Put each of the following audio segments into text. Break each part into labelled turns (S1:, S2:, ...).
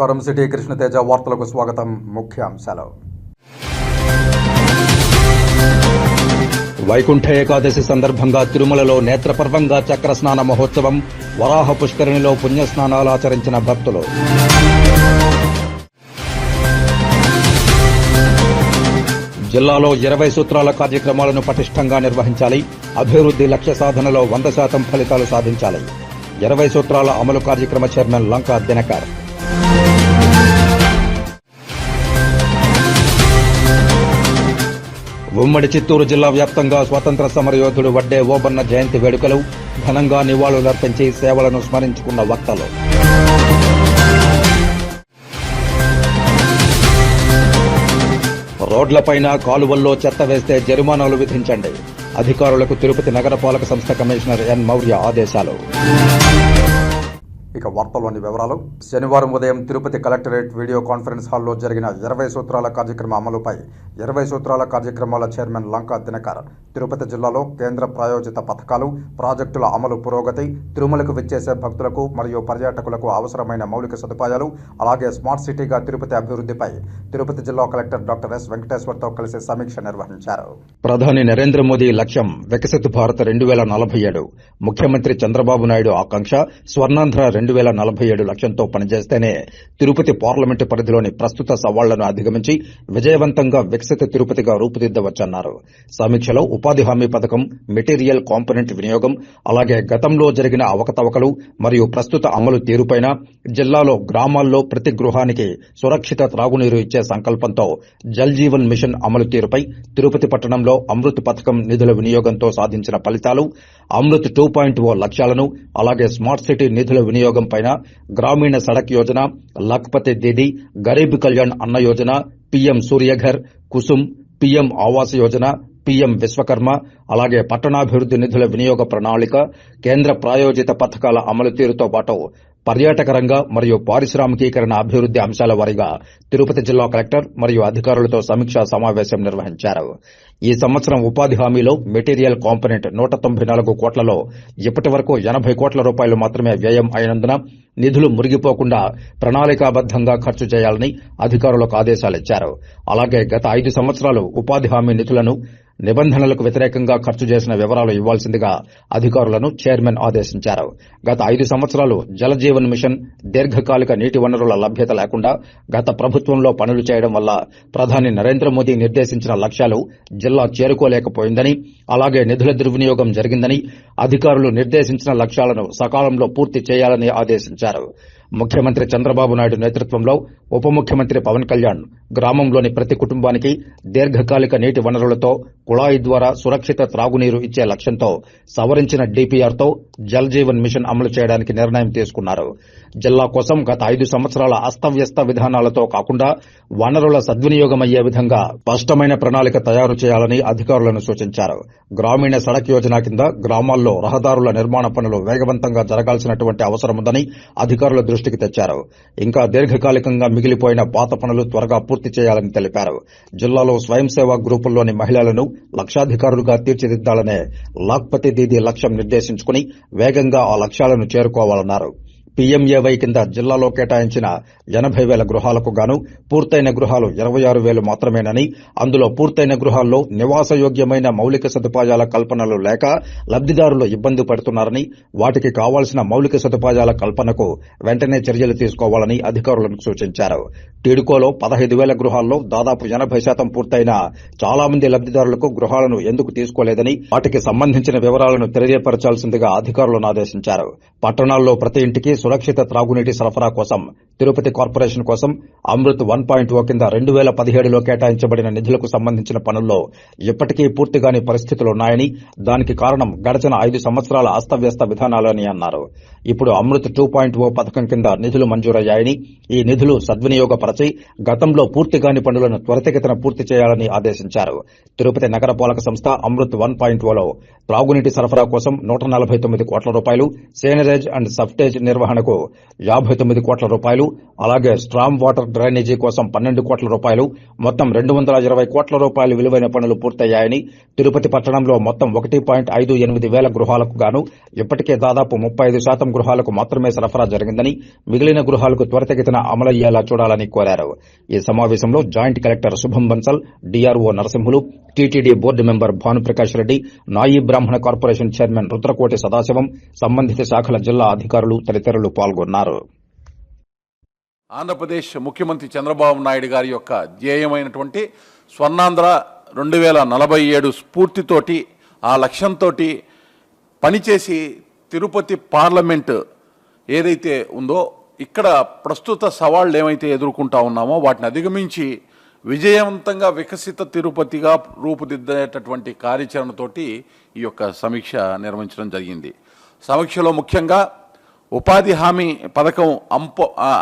S1: నమస్కారం. సిటీ కృష్ణతేజ వార్తలకు స్వాగతం. ముఖ్యాంశాలు.
S2: వైకుంఠ ఏకాదశి సందర్భంగా తిరుమలలో నేత్రపర్వంగా చక్రస్నాన మహోత్సవం, వరాహ పుష్కరిణిలో పుణ్యస్నానాలు ఆచరించిన భక్తులు. జిల్లాలో 20 సూత్రాల కార్యక్రమాలను పటిష్టంగా నిర్వహించాలి. అభివృద్ది లక్ష్య సాధనలో 100% ఫలితాలు సాధించాలి. 20 సూత్రాల అమలు కార్యక్రమ చైర్మన్ లంకా దినకర్. ఉమ్మడి చిత్తూరు జిల్లా వ్యాప్తంగా స్వాతంత్ర సమరయోధుడు వడ్డే ఓబన్న జయంతి వేడుకలు, ఘనంగా నివాళులర్పించి సేవలను స్మరించుకున్న వక్తలు. రోడ్లపైన కాలువల్లో చెత్త వేస్తే జరిమానాలు విధించండి. అధికారులకు తిరుపతి నగరపాలక సంస్థ కమిషనర్ ఎన్ మౌర్య ఆదేశాలు.
S1: ఇక వార్తల్లోని వివరాలు. శనివారం ఉదయం తిరుపతి కలెక్టరేట్ వీడియో కాన్ఫరెన్స్ హాల్లో జరిగిన 20 సూత్రాల కార్యక్రమ అమలుపై 20 సూత్రాల కార్యక్రమాల చైర్మన్ లంకా దినకర్ తిరుపతి జిల్లాలో కేంద్ర ప్రాయోజిత పథకాలు, ప్రాజెక్టుల అమలు పురోగతి, తిరుమలకు విచ్చేసే భక్తులకు మరియు పర్యాటకులకు అవసరమైన మౌలిక సదుపాయాలు, అలాగే స్మార్ట్ సిటీగా తిరుపతి అభివృద్ధిపై తిరుపతి జిల్లా కలెక్టర్ డాక్టర్ ఎస్ వెంకటేశ్వర్తో కలిసి సమీక్ష నిర్వహించారు.
S2: ప్రధాని నరేంద్ర మోదీ లక్ష్యం వికసిత్ భారత్ 2047. ముఖ్యమంత్రి చంద్రబాబు నాయుడు ఆకాంక్ష స్వర్ణాంధ్ర 2047 లక్ష్యంతో పనిచేస్తేనే తిరుపతి పార్లమెంటు పరిధిలోని ప్రస్తుత సవాళ్లను అధిగమించి విజయవంతంగా వికసిత తిరుపతిగా రూపుదిద్దవచ్చన్నారు. సమీక్షలో ఉపాధి హామీ పథకం, మెటీరియల్ కాంపోనెంట్ వినియోగం, అలాగే గతంలో జరిగిన అవకతవకలు మరియు ప్రస్తుత అమలు తీరుపైన, జిల్లాలో గ్రామాల్లో ప్రతి గృహానికి సురక్షిత త్రాగునీరు ఇచ్చే సంకల్పంతో జల్ జీవన్ మిషన్ అమలు తీరుపై, తిరుపతి పట్టణంలో అమృత్ పథకం నిధుల వినియోగంతో సాధించిన ఫలితాలు, అమృత్ 2.0 లక్ష్యాలను, అలాగే స్మార్ట్ సిటీ నిధుల వినియోగం పైన, గ్రామీణ సడక్ యోజన, లఖ్పతి దీదీ, గరీబ్ కళ్యాణ్ అన్న Yojana, PM Surya Ghar, Kusum, PM Awas Yojana, PM Vishwakarma, అలాగే పట్టణాభివృద్ది నిధుల వినియోగ ప్రణాళిక, కేంద్ర ప్రాయోజిత పథకాల అమలు తీరుతో పాటు పర్యాటక రంగ మరియు పారిశ్రామికీకరణ అభివృద్ది అంశాల వారీగా తిరుపతి జిల్లా కలెక్టర్ మరియు అధికారులతో సమీక్షా సమావేశం నిర్వహించారు. ఈ సంవత్సరం ఉపాధి హామీలో మెటీరియల్ కాంపోనెంట్ 194 కోట్లలో ఇప్పటి వరకు 80 కోట్ల రూపాయలు మాత్రమే వ్యయం అయినందున నిధులు మురిగిపోకుండా ప్రణాళికాబద్దంగా ఖర్చు చేయాలని అధికారులకు ఆదేశాలిచ్చారు. అలాగే గత 5 సంవత్సరాలు ఉపాధి హామీ నిధులను నిబంధనలకు వ్యతిరేకంగా ఖర్చు చేసిన వివరాలు ఇవ్వాల్సిందిగా అధికారులను చైర్మన్ ఆదేశించారు. గత 5 సంవత్సరాలు జల జీవన్ మిషన్, దీర్ఘకాలిక నీటి వనరుల లభ్యత లేకుండా గత ప్రభుత్వంలో పనులు చేయడం వల్ల ప్రధాని నరేంద్ర మోదీ నిర్దేశించిన లక్ష్యాలు జిల్లా చేరుకోలేకపోయిందని, అలాగే నిధుల దుర్వినియోగం జరిగిందని, అధికారులు నిర్దేశించిన లక్ష్యాలను సకాలంలో పూర్తి చేయాలని ఆదేశించారు. ముఖ్యమంత్రి చంద్రబాబు నాయుడు నేతృత్వంలో ఉప ముఖ్యమంత్రి పవన్ కళ్యాణ్ గ్రామంలోని ప్రతి కుటుంబానికి దీర్ఘకాలిక నీటి వనరులతో కుళాయి ద్వారా సురక్షిత త్రాగునీరు ఇచ్చే లక్ష్యంతో సవరించిన డీపీఆర్తో జల్ జీవన్ మిషన్ అమలు చేయడానికి నిర్ణయం తీసుకున్నారు. జిల్లా కోసం గత 5 సంవత్సరాల అస్తవ్యస్త విధానాలతో కాకుండా వనరుల సద్వినియోగమయ్యే విధంగా స్పష్టమైన ప్రణాళిక తయారు చేయాలని అధికారులను సూచించారు. గ్రామీణ సడక్ యోజన కింద గ్రామాల్లో రహదారుల నిర్మాణ పనులు వేగవంతంగా జరగాల్సినటువంటి అవసరముందని అధికారుల దృష్టికి తెచ్చారు. ఇంకా దీర్ఘకాలికంగా మిగిలిపోయిన పాత పనులు త్వరగా పూర్తి చేయాలని తెలిపారు. జిల్లాలో స్వయం సేవా గ్రూపుల్లోని మహిళలను లక్షాధికారులుగా తీర్చిదిద్దాలనే లఖ్పతి దీదీ లక్ష్యం నిర్దేశించుకుని వేగంగా ఆ లక్ష్యాలను చేరుకోవాలన్నారు. పీఎంఏవై కింద జిల్లాలో కేటాయించిన 80,000 గృహాలకు గాను పూర్తయిన గృహాలు 26,000 మాత్రమేనని, అందులో పూర్తయిన గృహాల్లో నివాసయోగ్యమైన మౌలిక సదుపాయాల కల్పనలు లేక లబ్దిదారులు ఇబ్బంది పడుతున్నారని, వాటికి కావాల్సిన మౌలిక సదుపాయాల కల్పనకు వెంటనే చర్యలు తీసుకోవాలని అధికారులకు సూచించారు. టీడుకోలో 15,000 గృహాల్లో దాదాపు 80% పూర్తయిన చాలా మంది లబ్దిదారులకు గృహాలను ఎందుకు తీసుకోలేదని, వాటికి సంబంధించిన వివరాలను తెలియపరచాల్సిందిగా అధికారులను ఆదేశించారు. పట్టణాల్లో ప్రతి ఇంటికి సురక్షిత త్రాగునీటి సరఫరా కోసం తిరుపతి కార్పొరేషన్ కోసం అమృత్ 1.0 కింద 2017లో కేటాయించబడిన నిధులకు సంబంధించిన పనుల్లో ఇప్పటికీ పూర్తిగాని పరిస్థితులున్నాయని, దానికి కారణం గడచిన 5 సంవత్సరాల అస్తవ్యస్త విధానాలని అన్నారు. ఇప్పుడు అమృత్ 2.0 పథకం కింద నిధులు మంజూరయ్యాయని, ఈ నిధులు సద్వినియోగపరచి గతంలో పూర్తిగాని పనులను త్వరితగతిన పూర్తి చేయాలని ఆదేశించారు. తిరుపతి నగరపాలక సంస్థ అమృత్ 1.0లో త్రాగునీటి సరఫరా కోసం 149 కోట్ల రూపాయలు, సేనరేజ్ అండ్ సబ్స్టేజ్ నిర్వహణ నిర్వహణకు 59 కోట్ల రూపాయలు, అలాగే స్ట్రామ్ వాటర్ డ్రైనేజీ కోసం 12 కోట్ల రూపాయలు, మొత్తం 220 కోట్ల రూపాయలు విలువైన పనులు పూర్తయ్యాయని, తిరుపతి పట్టణంలో మొత్తం 1.58 వేల గృహాలకు గాను ఇప్పటికే దాదాపు 35% గృహాలకు మాత్రమే సరఫరా జరిగిందని, మిగిలిన గృహాలకు త్వరితగతిన అమలయ్యేలా చూడాలని కోరారు. ఈ సమావేశంలో joint collector Shubham Bansal, DRO Narasimhulu, TTD board member Bhanuprakash Reddy, Nayee Brahmana corporation chairman Rudrakoti Sadasivam, సంబంధిత శాఖల జిల్లా అధికారులు తదితరులు పాల్గొన్నారు.
S3: ఆంధ్రప్రదేశ్ ముఖ్యమంత్రి చంద్రబాబు నాయుడు గారి యొక్క ధ్యేయమైనటువంటి స్వర్ణాంధ్ర 2047 స్ఫూర్తితోటి, ఆ లక్ష్యంతో పనిచేసి తిరుపతి పార్లమెంటు ఏదైతే ఉందో ఇక్కడ ప్రస్తుత సవాళ్లు ఏమైతే ఎదుర్కొంటా ఉన్నామో వాటిని అధిగమించి విజయవంతంగా వికసిత తిరుపతిగా రూపుదిద్దేటటువంటి కార్యాచరణతోటి ఈ యొక్క సమీక్ష నిర్వహించడం జరిగింది. సమీక్షలో ముఖ్యంగా ఉపాధి హామీ పథకం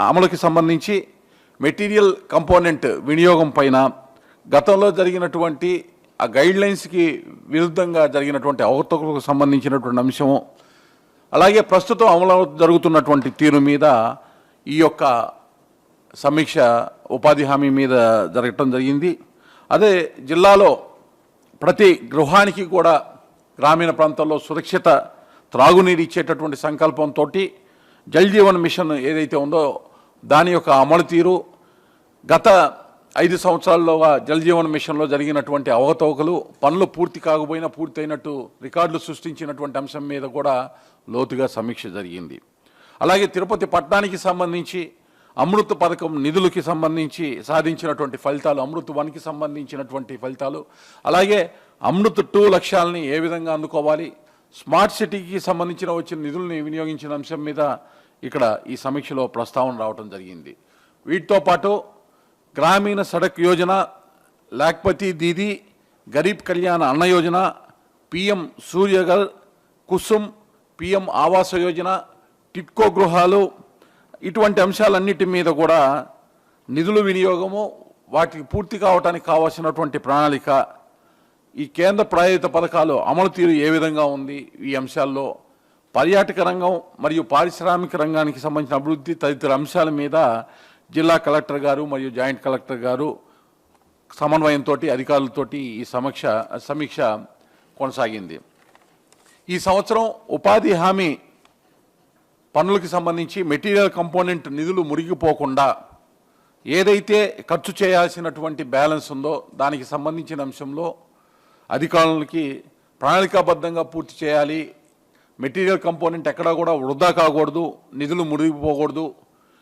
S3: అమలుకి సంబంధించి మెటీరియల్ కంపోనెంట్ వినియోగం పైన గతంలో జరిగినటువంటి ఆ గైడ్లైన్స్కి విరుద్ధంగా జరిగినటువంటి అవకతవకలకు సంబంధించినటువంటి అంశము, అలాగే ప్రస్తుతం అమలు జరుగుతున్నటువంటి తీరు మీద ఈ యొక్క సమీక్ష ఉపాధి హామీ మీద జరగటం జరిగింది. అదే జిల్లాలో ప్రతి గృహానికి కూడా గ్రామీణ ప్రాంతాల్లో సురక్షిత త్రాగునీరు ఇచ్చేటటువంటి సంకల్పంతో జల్ జీవన్ మిషన్ ఏదైతే ఉందో దాని యొక్క అమలు తీరు, గత 5 సంవత్సరాల్లో జల్ జీవన్ మిషన్లో జరిగినటువంటి అవకతవకలు, పనులు పూర్తి కాకపోయినా పూర్తయినట్టు రికార్డులు సృష్టించినటువంటి అంశం మీద కూడా లోతుగా సమీక్ష జరిగింది. అలాగే తిరుపతి పట్టణానికి సంబంధించి అమృత్ పథకం నిధులకి సంబంధించి సాధించినటువంటి ఫలితాలు, అమృత్ 1కి సంబంధించినటువంటి ఫలితాలు, అలాగే అమృత్ 2 లక్ష్యాలని ఏ విధంగా అందుకోవాలి, స్మార్ట్ సిటీకి సంబంధించిన వచ్చిన నిధుల్ని వినియోగించిన అంశం మీద ఇక్కడ ఈ సమీక్షలో ప్రస్తావన రావడం జరిగింది. వీటితో పాటు గ్రామీణ సడక్ యోజన, లాఖ్పతి దీదీ, గరీబ్ కళ్యాణ అన్న యోజన, పిఎం సూర్యఘర్, కుసుమ్, పిఎం ఆవాస యోజన, టిట్కో గృహాలు, ఇటువంటి అంశాలన్నిటి మీద కూడా నిధుల వినియోగము, వాటికి పూర్తి కావడానికి కావాల్సినటువంటి ప్రణాళిక, ఈ కేంద్ర ప్రాయోజిత పథకాలు అమలు తీరు ఏ విధంగా ఉంది, ఈ అంశాల్లో పర్యాటక రంగం మరియు పారిశ్రామిక రంగానికి సంబంధించిన అభివృద్ధి తదితర అంశాల మీద జిల్లా కలెక్టర్ గారు మరియు జాయింట్ కలెక్టర్ గారు సమన్వయంతో అధికారులతోటి ఈ సమీక్ష కొనసాగింది. ఈ సంవత్సరం ఉపాధి హామీ పనులకి సంబంధించి మెటీరియల్ కంపోనెంట్ నిధులు మురిగిపోకుండా ఏదైతే ఖర్చు చేయాల్సినటువంటి బ్యాలెన్స్ ఉందో దానికి సంబంధించిన అంశంలో అధికారులకి ప్రణాళికాబద్ధంగా పూర్తి చేయాలి. మెటీరియల్ కంపోనెంట్ ఎక్కడా కూడా వృధా కాకూడదు, నిధులు మురిగిపోకూడదు.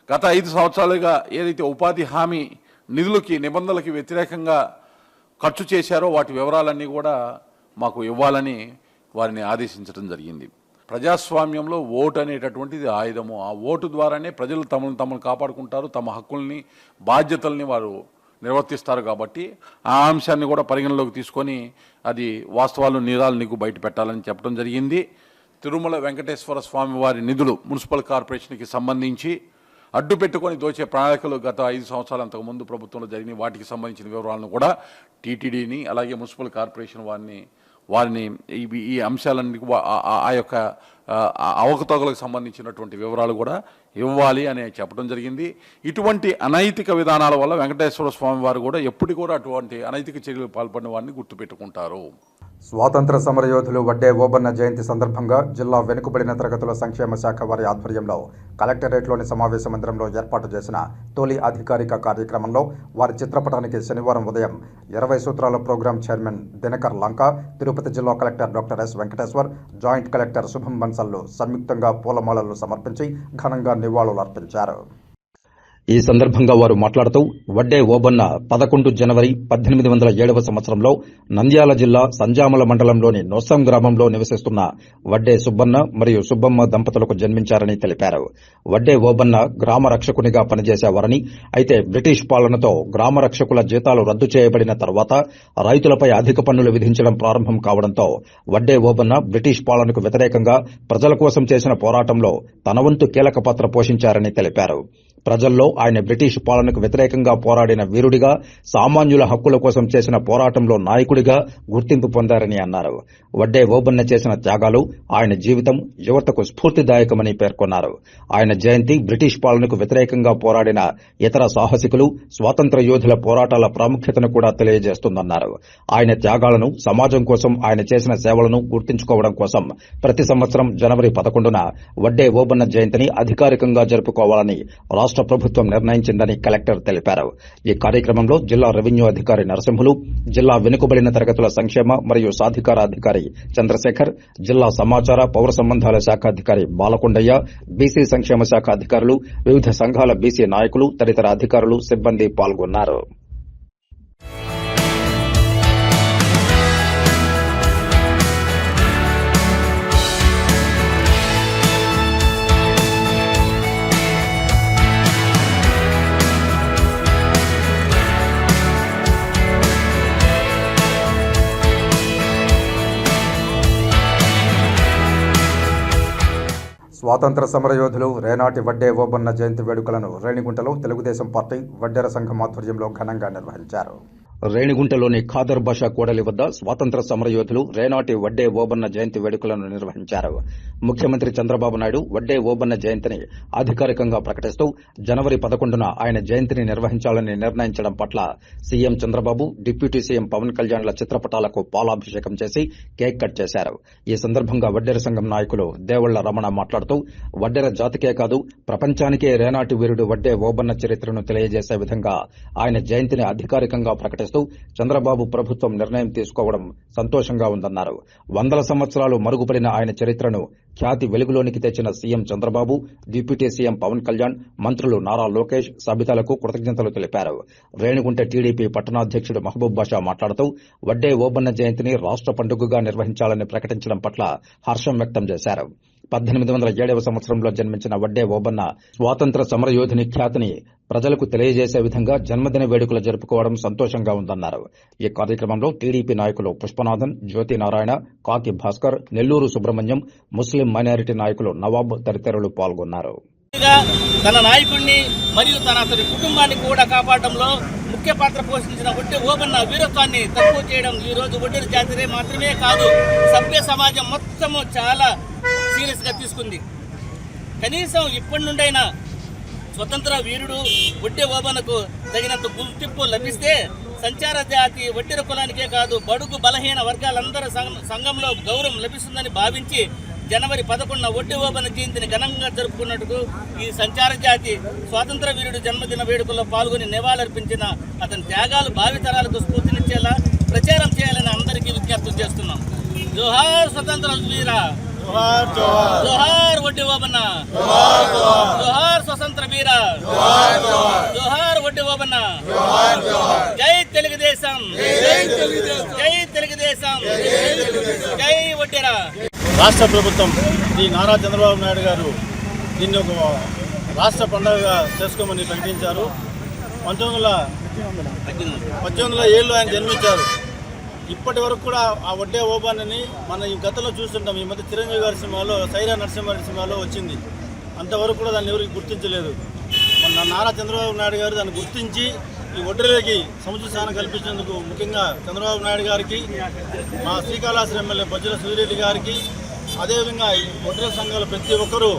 S3: గత 5 సంవత్సరాలుగా ఏదైతే ఉపాధి హామీ నిధులకి నిబంధనలకి వ్యతిరేకంగా ఖర్చు చేశారో వాటి వివరాలన్నీ కూడా మాకు ఇవ్వాలని వారిని ఆదేశించడం జరిగింది. ప్రజాస్వామ్యంలో ఓటు అనేటటువంటిది ఆయుధము. ఆ ఓటు ద్వారానే ప్రజలు తమను కాపాడుకుంటారు, తమ హక్కుల్ని బాధ్యతల్ని వారు నిర్వర్తిస్తారు. కాబట్టి ఆ అంశాన్ని కూడా పరిగణలోకి తీసుకొని అది వాస్తవాలు నిజాలు నీకు బయట పెట్టాలని చెప్పడం జరిగింది. తిరుమల వెంకటేశ్వర స్వామి వారి నిధులు మున్సిపల్ కార్పొరేషన్కి సంబంధించి అడ్డు పెట్టుకొని దోచే ప్రణాళికలు గత 5 సంవత్సరాల అంతకుముందు ప్రభుత్వంలో జరిగిన వాటికి సంబంధించిన వివరాలను కూడా టీటీడీని అలాగే మున్సిపల్ కార్పొరేషన్ వారిని ఈ అంశాలన్నీ ఆ యొక్క అవకతవకలకు సంబంధించినటువంటి వివరాలు కూడా ఇవ్వాలి అని చెప్పడం జరిగింది. ఇటువంటి అనైతిక విధానాల వల్ల వెంకటేశ్వర స్వామి వారు కూడా ఎప్పుడు కూడా అటువంటి అనైతిక చర్యలు పాల్పడిన వారిని గుర్తుపెట్టుకుంటారు.
S1: స్వాతంత్ర సమరయోధులు వడ్డే ఓబన్న జయంతి సందర్భంగా జిల్లా వెనుకబడిన తరగతుల సంక్షేమ శాఖ వారి ఆధ్వర్యంలో కలెక్టరేట్లోని సమావేశ మందిరంలో ఏర్పాటు చేసిన తొలి అధికారిక కార్యక్రమంలో వారి చిత్రపటానికి శనివారం ఉదయం 20 సూత్రాల ప్రోగ్రాం చైర్మన్ దినకర్ లంక, తిరుపతి జిల్లా collector doctor yes Venkateshwar, joint collector శుభం బన్సల్లు సంయుక్తంగా పూలమాలలు సమర్పించి ఘనంగా నివాళులర్పించారు.
S2: ఈ సందర్భంగా వారు మాట్లాడుతూ వడ్డే ఓబన్న 11 జనవరి 1807 సంవత్సరంలో నంద్యాల జిల్లా సంజామల మండలంలోని నొస్సం గ్రామంలో నివసిస్తున్న వడ్డే సుబ్బన్న మరియు సుబ్బమ్మ దంపతులకు జన్మించారని తెలిపారు. వడ్డే ఓబన్న గ్రామ రక్షకునిగా పనిచేసేవారని, అయితే బ్రిటిష్ పాలనతో గ్రామ రక్షకుల జీతాలు రద్దు చేయబడిన తర్వాత రైతులపై అధిక పన్నులు విధించడం ప్రారంభం కావడంతో వడ్డే ఓబన్న బ్రిటిష్ పాలనకు వ్యతిరేకంగా ప్రజల కోసం చేసిన పోరాటంలో తన వంతు కీలక పాత్ర పోషించారని తెలిపారు. ప్రజల్లో ఆయన బ్రిటిష్ పాలనకు వ్యతిరేకంగా పోరాడిన వీరుడిగా, సామాన్యుల హక్కుల కోసం చేసిన పోరాటంలో నాయకుడిగా గుర్తింపు పొందారని అన్నారు. వడ్డే ఓబన్న చేసిన త్యాగాలు, ఆయన జీవితం యువతకు స్ఫూర్తిదాయకమని పేర్కొన్నారు. ఆయన జయంతి బ్రిటిష్ పాలనకు వ్యతిరేకంగా పోరాడిన ఇతర సాహసికులు, స్వాతంత్ర్య యోధుల పోరాటాల ప్రాముఖ్యతను కూడా తెలియజేస్తుందన్నారు. ఆయన త్యాగాలను, సమాజం కోసం ఆయన చేసిన సేవలను గుర్తుంచుకోవడం కోసం ప్రతి సంవత్సరం జనవరి 11న వడ్డే ఓబన్న జయంతిని అధికారికంగా జరుపుకోవాలని రాష్ట్ర ప్రభుత్వం నిర్ణయించిందని కలెక్టర్ తెలిపారు. ఈ కార్యక్రమంలో జిల్లా రెవెన్యూ అధికారి నరసింహులు, జిల్లా వెనుకబడిన తరగతుల సంక్షేమ మరియు సాధికార అధికారి చంద్రశేఖర్, జిల్లా సమాచార పౌర సంబంధాల శాఖ అధికారి బాలకొండయ్య, బీసీ సంక్షేమ శాఖ అధికారులు, వివిధ సంఘాల బీసీ నాయకులు, తదితర అధికారులు, సిబ్బంది పాల్గొన్నారు.
S1: స్వాతంత్ర సమరయోధులు రేనాటి వడ్డే ఓబన్న జయంతి వేడుకలను రేణిగుంటలో తెలుగుదేశం పార్టీ వడ్డెర సంఘం ఆధ్వర్యంలో ఘనంగా నిర్వహించారు.
S2: రేణిగుంటలోని ఖాదర్ బాషా కూడలి వద్ద స్వాతంత్ర సమరయోధులు రేనాటి వడ్డే ఓబన్న జయంతి వేడుకలను నిర్వహించారు. ముఖ్యమంత్రి చంద్రబాబు నాయుడు వడ్డే ఓబన్న జయంతిని అధికారికంగా ప్రకటిస్తూ జనవరి 11న ఆయన జయంతిని నిర్వహించాలని నిర్ణయించడం పట్ల CM Chandrababu, deputy CM Pawan కళ్యాణ్ల చిత్రపటాలకు పాలాభిషేకం చేసి కేక్ కట్ చేశారు. ఈ సందర్భంగా వడ్డెర సంఘం నాయకులు దేవళ్ల రమణ మాట్లాడుతూ వడ్డెర జాతికే కాదు ప్రపంచానికే రేనాటి వీరుడు వడ్డే ఓబన్న చరిత్రను తెలియజేసే విధంగా ఆయన జయంతిని అధికారికంగా ప్రకటిస్తూ చంద్రబాబు ప్రభుత్వం నిర్ణయం తీసుకోవడం సంతోషంగా ఉందన్నారు. 100 సంవత్సరాలు మరుగుపడిన ఆయన చరిత్రను ఖ్యాతి వెలుగులోనికి తెచ్చిన CM Chandrababu, deputy CM Pawan Kalyan, మంత్రులు నారా లోకేష్, సబితలకు కృతజ్ఞతలు తెలిపారు. రేణిగుంట టీడీపీ పట్టణాధ్యక్షుడు మహబూబ్ బాషా మాట్లాడుతూ వడ్డే ఓబన్న జయంతిని రాష్ట్ర పండుగగా నిర్వహించాలని ప్రకటించడం పట్ల హర్షం వ్యక్తం చేశారు. 1807వ సంవత్సరంలో జన్మించిన వడ్డే ఓబన్న స్వాతంత్ర సమరయోధుని ఖ్యాతిని ప్రజలకు తెలియజేసే విధంగా జన్మదిన వేడుకలు జరుపుకోవడం సంతోషంగా ఉందన్నారు. ఈ కార్యక్రమంలో టీడీపీ నాయకులు పుష్పనాథన్, జ్యోతి నారాయణ, కాకి భాస్కర్, నెల్లూరు సుబ్రహ్మణ్యం, ముస్లిం మైనారిటీ నాయకులు నవాబ్ తదితరులు పాల్గొన్నారు.
S4: తన నాయకుడిని మరియు అతని కుటుంబాన్ని కూడా కాపాడడంలో ముఖ్య పాత్ర పోషించిన వడ్డే ఓబన్న వీరత్వాన్ని తక్కువ చేయడం ఈ రోజు వడ్డెర జాతర మాత్రమే కాదు, సభ్య సమాజం మొత్తము చాలా సీరియస్ గా తీసుకుంది. కనీసం ఇప్పటి నుండైనా స్వతంత్ర వీరుడు వడ్డే ఓబన్నకు తగినంత గుర్తింపు లభిస్తే సంచార జాతి వడ్డెర కులానికే కాదు బడుగు బలహీన వర్గాలందరూ సంఘంలో గౌరవం లభిస్తుందని భావించి జనవరి 11న వడ్డే ఓబన్న జయంతిని ఘనంగా జరుపుకున్నట్టుకు ఈ సంచార జాతి స్వాతంత్ర వీరుడు జన్మదిన వేడుకల్లో పాల్గొని నివాళులర్పించిన అతని త్యాగాలు భావితరాలకు స్ఫూర్తినిచ్చేలా ప్రచారం చేయాలని అందరికీ విజ్ఞప్తి చేస్తున్నాం. జోహార్ స్వతంత్ర వీర, జోహార్ వడ్డే ఓబన్న, జోహార్ స్వతంత్ర వీర, జోహార్ వడ్డే ఓబన్న. జై తెలుగుదేశం, జై తెలుగుదేశం, జై వడ్డెర.
S5: రాష్ట్ర ప్రభుత్వం శ్రీ నారా చంద్రబాబు నాయుడు గారు దీన్ని ఒక రాష్ట్ర పండుగగా చేసుకోమని ప్రకటించారు. 1918 ఆయన జన్మించారు. ఇప్పటి వరకు కూడా ఆ వడ్డే ఓబన్నని మన ఈ గతంలో చూస్తుంటాం. ఈ మధ్య చిరంజీవి గారి సినిమాలో, సైరా నరసింహారెడ్డి సినిమాలో వచ్చింది. అంతవరకు కూడా దాన్ని ఎవరికి గుర్తించలేదు. మన నారా చంద్రబాబు నాయుడు గారు దాన్ని గుర్తించి ఈ వడ్డెరకి సముచిత స్థానం కల్పించేందుకు ముఖ్యంగా చంద్రబాబు నాయుడు గారికి, మా శ్రీకాళహస్తి ఎమ్మెల్యే బొజ్జల సుధీరెడ్డి గారికి, అదేవిధంగా ఈ వడ్డెర సంఘాల ప్రతి ఒక్కరూ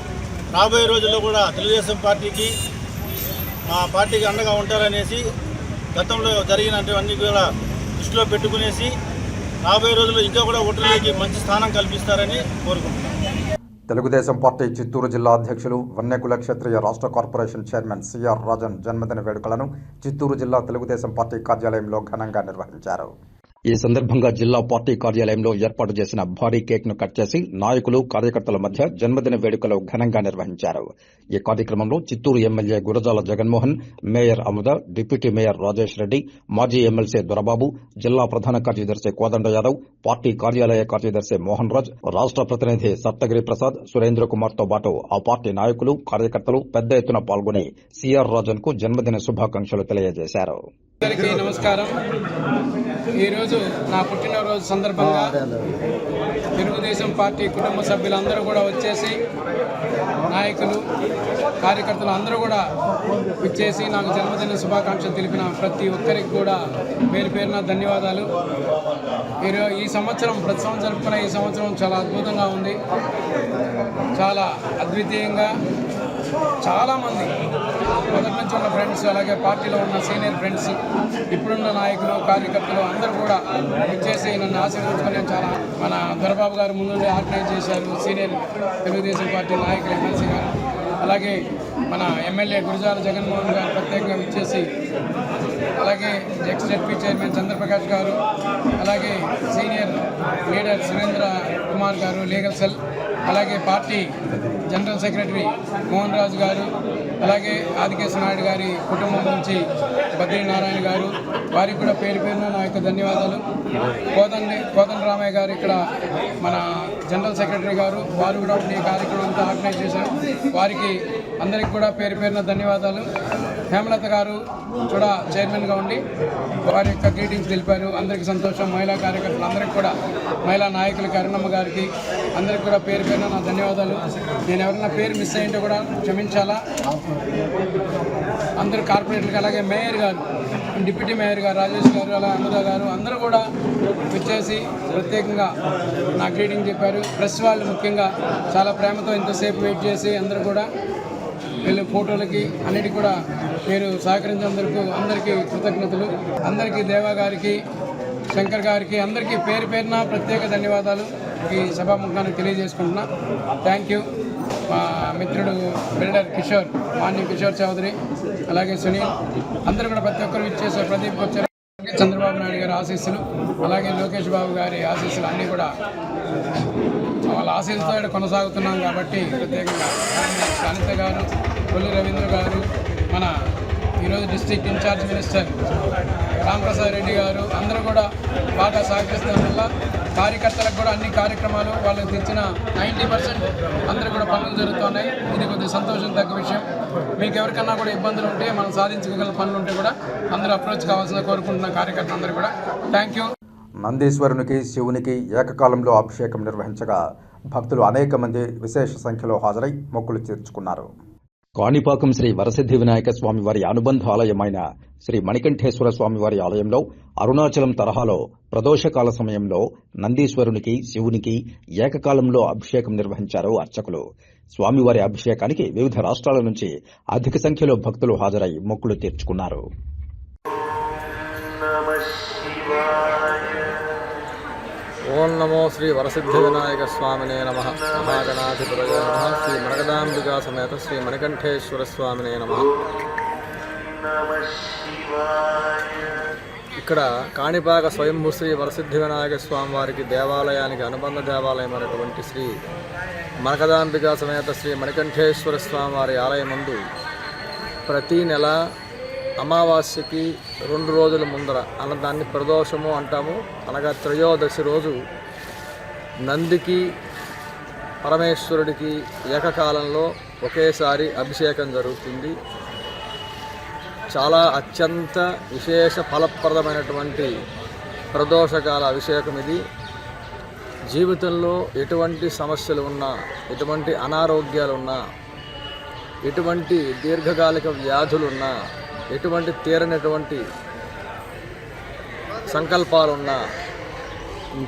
S5: రాబోయే రోజుల్లో కూడా తెలుగుదేశం పార్టీకి, మా పార్టీకి అండగా ఉంటారనేసి గతంలో జరిగినటువంటి కూడా దృష్టిలో పెట్టుకునేసి రాబోయే రోజుల్లో ఇంకా కూడా వడ్డెరకి మంచి స్థానం కల్పిస్తారని కోరుకుంటున్నాం.
S1: తెలుగుదేశం పార్టీ చిత్తూరు జిల్లా అధ్యక్షులు వన్యకుల క్షత్రియ రాష్ట్ర కార్పొరేషన్ చైర్మన్ సిఆర్ రాజన్ జన్మదిన వేడుకలను చిత్తూరు జిల్లా తెలుగుదేశం పార్టీ కార్యాలయంలో ఘనంగా నిర్వహించారు.
S2: ఈ సందర్భంగా జిల్లా పార్టీ కార్యాలయంలో ఏర్పాటు చేసిన భారీ కేక్ ను కట్ చేసి నాయకులు, కార్యకర్తల మధ్య జన్మదిన వేడుకలు ఘనంగా నిర్వహించారు. ఈ కార్యక్రమంలో Chittoor MLA Gurajala Jaganmohan, mayor Amuda, deputy mayor Rajesh Reddy, మాజీ ఎమ్మెల్సీ దొరబాబు, జిల్లా ప్రధాన కార్యదర్శి కోదండ యాదవ్, పార్టీ కార్యాలయ కార్యదర్శి మోహన్ రాజ్, రాష్ట్ర ప్రతినిధి సప్తగిరి ప్రసాద్, సురేంద్ర కుమార్ తో పాటు ఆ పార్టీ నాయకులు, కార్యకర్తలు పెద్ద ఎత్తున పాల్గొని సిఆర్ రాజన్ కు జన్మదిన శుభాకాంక్షలు తెలియజేశారు.
S6: అందరికీ నమస్కారం. ఈరోజు నా పుట్టినరోజు సందర్భంగా తెలుగుదేశం పార్టీ కుటుంబ సభ్యులందరూ కూడా వచ్చేసి, నాయకులు, కార్యకర్తలు అందరూ కూడా వచ్చేసి నాకు జన్మదిన శుభాకాంక్షలు తెలిపిన ప్రతి ఒక్కరికి కూడా పేరు పేరున ధన్యవాదాలు. ఈ సంవత్సరం ప్రతి సంవత్సరం జరుపుకున్న ఈ సంవత్సరం చాలా అద్భుతంగా ఉంది. చాలా అద్వితీయంగా చాలామంది మొదటి నుంచి ఉన్న ఫ్రెండ్స్, అలాగే పార్టీలో ఉన్న సీనియర్ ఫ్రెండ్స్, ఇప్పుడున్న నాయకులు, కార్యకర్తలు అందరూ కూడా వచ్చేసి నన్ను ఆశీర్వదించుకొని మన దొరబాబు గారు ముందు ఆర్గనైజ్ చేశారు. సీనియర్ తెలుగుదేశం పార్టీ నాయకులు, ఎమ్మెల్సీ గారు, అలాగే మన ఎమ్మెల్యే గురజాల జగన్మోహన్ గారు ప్రత్యేకంగా ఇచ్చేసి, అలాగే ఎక్స్-జెడ్పీ చైర్మన్ చంద్రప్రకాష్ గారు, అలాగే సీనియర్ లీడర్ సురేంద్ర కుమార్ గారు లీగల్ సెల్, అలాగే పార్టీ జనరల్ సెక్రటరీ మోహన్ రాజు గారు, అలాగే ఆదికేశ్వర నాయుడు గారి కుటుంబం నుంచి బద్రీనారాయణ గారు, వారికి కూడా పేరు పేరున నా యొక్క ధన్యవాదాలు. కోదండ రామయ్య గారు ఇక్కడ మన జనరల్ సెక్రటరీ గారు, వారు కూడా ఈ కార్యక్రమం అంతా ఆర్గనైజ్ చేశారు. వారికి అందరికీ కూడా పేరు పేరున ధన్యవాదాలు. హేమలత గారు కూడా చైర్మన్గా ఉండి వారి యొక్క గ్రీటింగ్స్ తెలిపారు. అందరికీ సంతోషం. మహిళా కార్యకర్తలు అందరికీ కూడా, మహిళా నాయకులకి, అరుణమ్మ గారికి అందరికీ కూడా పేరు పేరున నా ధన్యవాదాలు. నేను ఎవరైనా పేరు మిస్ అయింటే కూడా క్షమించాలా. అందరూ కార్పొరేటర్కి, అలాగే మేయర్ గారు, డిప్యూటీ మేయర్ గారు రాజేష్ గారు, అలా అమృత గారు అందరూ కూడా వచ్చేసి ప్రత్యేకంగా నా గ్రీటింగ్ చెప్పారు. ప్రెస్ వాళ్ళు ముఖ్యంగా చాలా ప్రేమతో ఇంతసేపు వెయిట్ చేసి అందరూ కూడా వీళ్ళు ఫోటోలకి అన్నిటికీ కూడా మీరు సహకరించినందుకు అందరికీ కృతజ్ఞతలు. అందరికీ దేవా గారికి, శంకర్ గారికి అందరికీ పేరు పేరున ప్రత్యేక ధన్యవాదాలు ఈ సభాముఖాన్ని తెలియజేసుకుంటున్నా. Thank you. మా మిత్రుడు బిల్డర్ కిషోర్, మాన్య కిషోర్ చౌదరి, అలాగే సునీల్, అందరూ కూడా ప్రతి ఒక్కరు ఇచ్చేసారు. ప్రదీప్ వచ్చారు. చంద్రబాబు నాయుడు గారి ఆశీస్సులు, అలాగే లోకేష్ బాబు గారి ఆశీస్సులు అన్నీ కూడా వాళ్ళ ఆశీస్సుతో కొనసాగుతున్నాం. కాబట్టి ప్రత్యేకంగా అనిత గారు, కొల్లి రవీంద్ర గారు, మన ఈరోజు district in-charge minister Ramaprasad Reddy garu అందరూ కూడా బాగా సహకరిస్తున్న వల్ల కార్యకర్తలకు కూడా అన్ని కార్యక్రమాలు వాళ్ళకి తెచ్చిన 90% అందరూ కూడా పనులు జరుగుతున్నాయి. ఇది కొద్దిగా సంతోషం తగ్గ విషయం. మీకు ఎవరికన్నా కూడా ఇబ్బందులు ఉంటే, మనం సాధించగల పనులు ఉంటే కూడా అందరూ అప్రోచ్ కావాల్సిన కోరుకుంటున్న కార్యకర్తలు అందరూ కూడా థ్యాంక్ యూ.
S1: నందీశ్వరునికి, శివునికి ఏకకాలంలో అభిషేకం నిర్వహించగా భక్తులు అనేక మంది విశేష సంఖ్యలో హాజరై మొక్కులు తీర్చుకున్నారు.
S2: కాణిపాకం శ్రీ వరసిద్ధి వినాయక స్వామివారి అనుబంధ ఆలయమైన శ్రీ మణికంఠేశ్వర స్వామివారి ఆలయంలో అరుణాచలం తరహాలో ప్రదోషకాల సమయంలో నందీశ్వరునికి, శివునికి ఏకకాలంలో అభిషేకం నిర్వహించారు అర్చకులు. స్వామివారి అభిషేకానికి వివిధ రాష్ట్రాల నుంచి అధిక సంఖ్యలో భక్తులు హాజరై మొక్కులు తీర్చుకున్నారు.
S7: ఓం నమో శ్రీ వరసిద్ధి వినాయక స్వామినే నమః. మహాగణాధిపతయే నమః. శ్రీ మణగదాంబికా సమేత శ్రీ మణికంఠేశ్వర స్వామినే నమః. ఇక్కడ కాణిపాక స్వయంభూ శ్రీ వరసిద్ధి వినాయక స్వామి వారికి దేవాలయానికి అనుబంధ దేవాలయమైనటువంటి శ్రీ మణగదాంబికా సమేత శ్రీ మణికంఠేశ్వర స్వామి వారి ఆలయమందు ప్రతి నెల అమావాస్యకి 2 రోజుల ముందర దాన్ని ప్రదోషము అంటాము, అనగా త్రయోదశి రోజు నందికి, పరమేశ్వరుడికి ఏకకాలంలో ఒకేసారి అభిషేకం జరుగుతుంది. చాలా అత్యంత విశేష ఫలప్రదమైనటువంటి ప్రదోషకాల అభిషేకం ఇది. జీవితంలో ఎటువంటి సమస్యలు ఉన్నా, ఎటువంటి అనారోగ్యాలు ఉన్నా, ఎటువంటి దీర్ఘకాలిక వ్యాధులున్నా, ఎటువంటి తీరనటువంటి సంకల్పాలున్నా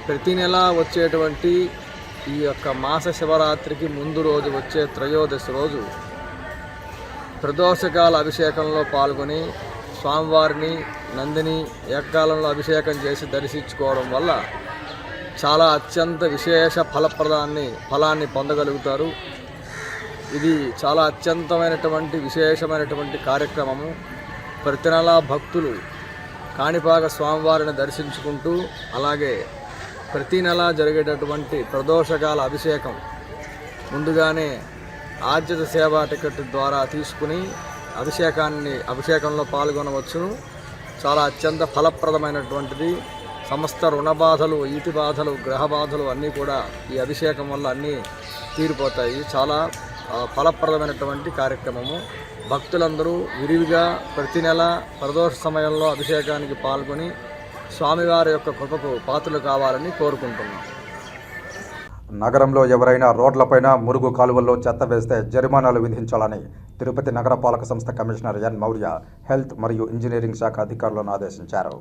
S7: ప్రతి నెల వచ్చేటువంటి ఈ యొక్క మాస శివరాత్రికి ముందు రోజు వచ్చే త్రయోదశి రోజు ప్రదోషకాల అభిషేకంలో పాల్గొని స్వామివారిని, నందిని ఏకకాలంలో అభిషేకం చేసి దర్శించుకోవడం వల్ల చాలా అత్యంత విశేష ఫలాన్ని పొందగలుగుతారు. ఇది చాలా అత్యంతమైనటువంటి విశేషమైనటువంటి కార్యక్రమము. ప్రతి నెలా భక్తులు కాణిపాక స్వామివారిని దర్శించుకుంటూ, అలాగే ప్రతి నెలా జరిగేటటువంటి ప్రదోషకాల అభిషేకం ముందుగానే ఆర్జిత సేవా టికెట్ ద్వారా తీసుకుని అభిషేకంలో పాల్గొనవచ్చును. చాలా అత్యంత ఫలప్రదమైనటువంటిది. సమస్త రుణ బాధలు, ఈతి బాధలు, గ్రహ బాధలు అన్నీ కూడా ఈ అభిషేకం వల్ల అన్నీ తీరిపోతాయి. చాలా ఫలప్రదమైనటువంటి కార్యక్రమము. భక్తులందరూ విరివిగా ప్రతి నెల ప్రదోష సమయంలో అభిషేకానికి పాల్గొని స్వామివారి యొక్క కృపకు పాత్రలు కావాలని కోరుకుంటున్నాం.
S1: నగరంలో ఎవరైనా రోడ్లపైన మురుగు కాలువల్లో చెత్త వేస్తే జరిమానాలు విధించాలని తిరుపతి నగరపాలక సంస్థ కమిషనర్ ఎన్ మౌర్య హెల్త్ మరియు ఇంజనీరింగ్ శాఖ అధికారులను ఆదేశించారు.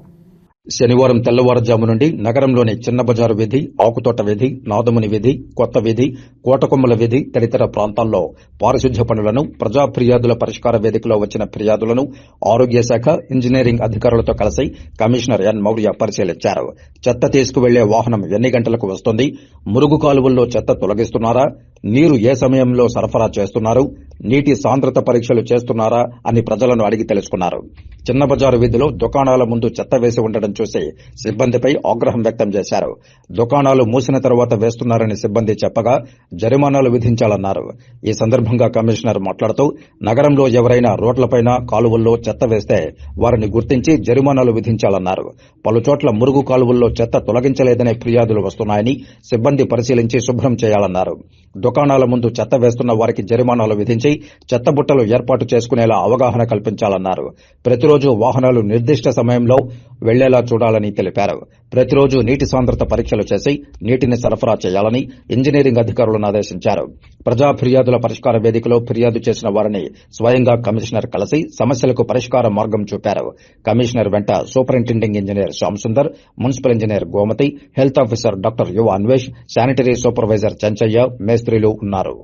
S2: శనివారం తెల్లవారుజాము నుండి నగరంలోని చిన్న బజారు వీధి, ఆకుతోట వీధి, నాదముని వీధి, కొత్త వీధి, కోటకొమ్మల వీధి తదితర ప్రాంతాల్లో పారిశుధ్య పనులను, ప్రజా ఫిర్యాదుల పరిష్కార వేదికలో వచ్చిన ఫిర్యాదులను ఆరోగ్య శాఖ, ఇంజనీరింగ్ అధికారులతో కలిసి కమిషనర్ ఎన్ మౌర్య పరిశీలించారు. చెత్త తీసుకువెళ్లే వాహనం ఎన్ని గంటలకు వస్తుంది, మురుగు కాలువల్లో చెత్త తొలగిస్తున్నారా, నీరు ఏ సమయంలో సరఫరా చేస్తున్నారు, నీటి సాంద్రత పరీక్షలు చేస్తున్నారా అని ప్రజలను అడిగి తెలుసుకున్నారు. చిన్న బజారు వీధిలో దుకాణాల ముందు చెత్త వేసి ఉండడం చూసి సిబ్బందిపై ఆగ్రహం వ్యక్తం చేశారు. దుకాణాలు మూసిన తర్వాత వేస్తున్నారని సిబ్బంది చెప్పగా జరిమానాలు విధించాలన్నారు. ఈ సందర్భంగా కమిషనర్ మాట్లాడుతూ నగరంలో ఎవరైనా రోడ్లపైన, కాలువల్లో చెత్త వేస్తే వారిని గుర్తించి జరిమానాలు విధించాలన్నారు. పలుచోట్ల మురుగు కాలువల్లో చెత్త తొలగించలేదనే ఫిర్యాదులు వస్తున్నాయని సిబ్బంది పరిశీలించి శుభ్రం చేయాలన్నారు. దుకాణాల ముందు చెత్త వేస్తున్న వారికి జరిమానాలు విధించి చెత్త బుట్టలు ఏర్పాటు చేసుకునేలా అవగాహన కల్పించాలన్నారు. ప్రతిరోజు వాహనాలు నిర్దిష్ట సమయంలో వెళ్లేలా చూడాలని తెలిపారు. ప్రతిరోజు నీటి సాంద్రత పరీక్షలు చేసి నీటిని సరఫరా చేయాలని ఇంజనీరింగ్ అధికారులను ఆదేశించారు. ప్రజా ఫిర్యాదుల పరిష్కార వేదికలో ఫిర్యాదు చేసిన వారిని స్వయంగా కమిషనర్ కలిసి సమస్యలకు పరిష్కార మార్గం చూపారు. కమిషనర్ వెంట superintending engineer Shyam Sundar, municipal engineer Gomathi, health officer doctor Yuva Anvesh, sanitary supervisor Chenchaiah, మేస్త్రీలు ఉన్నారు.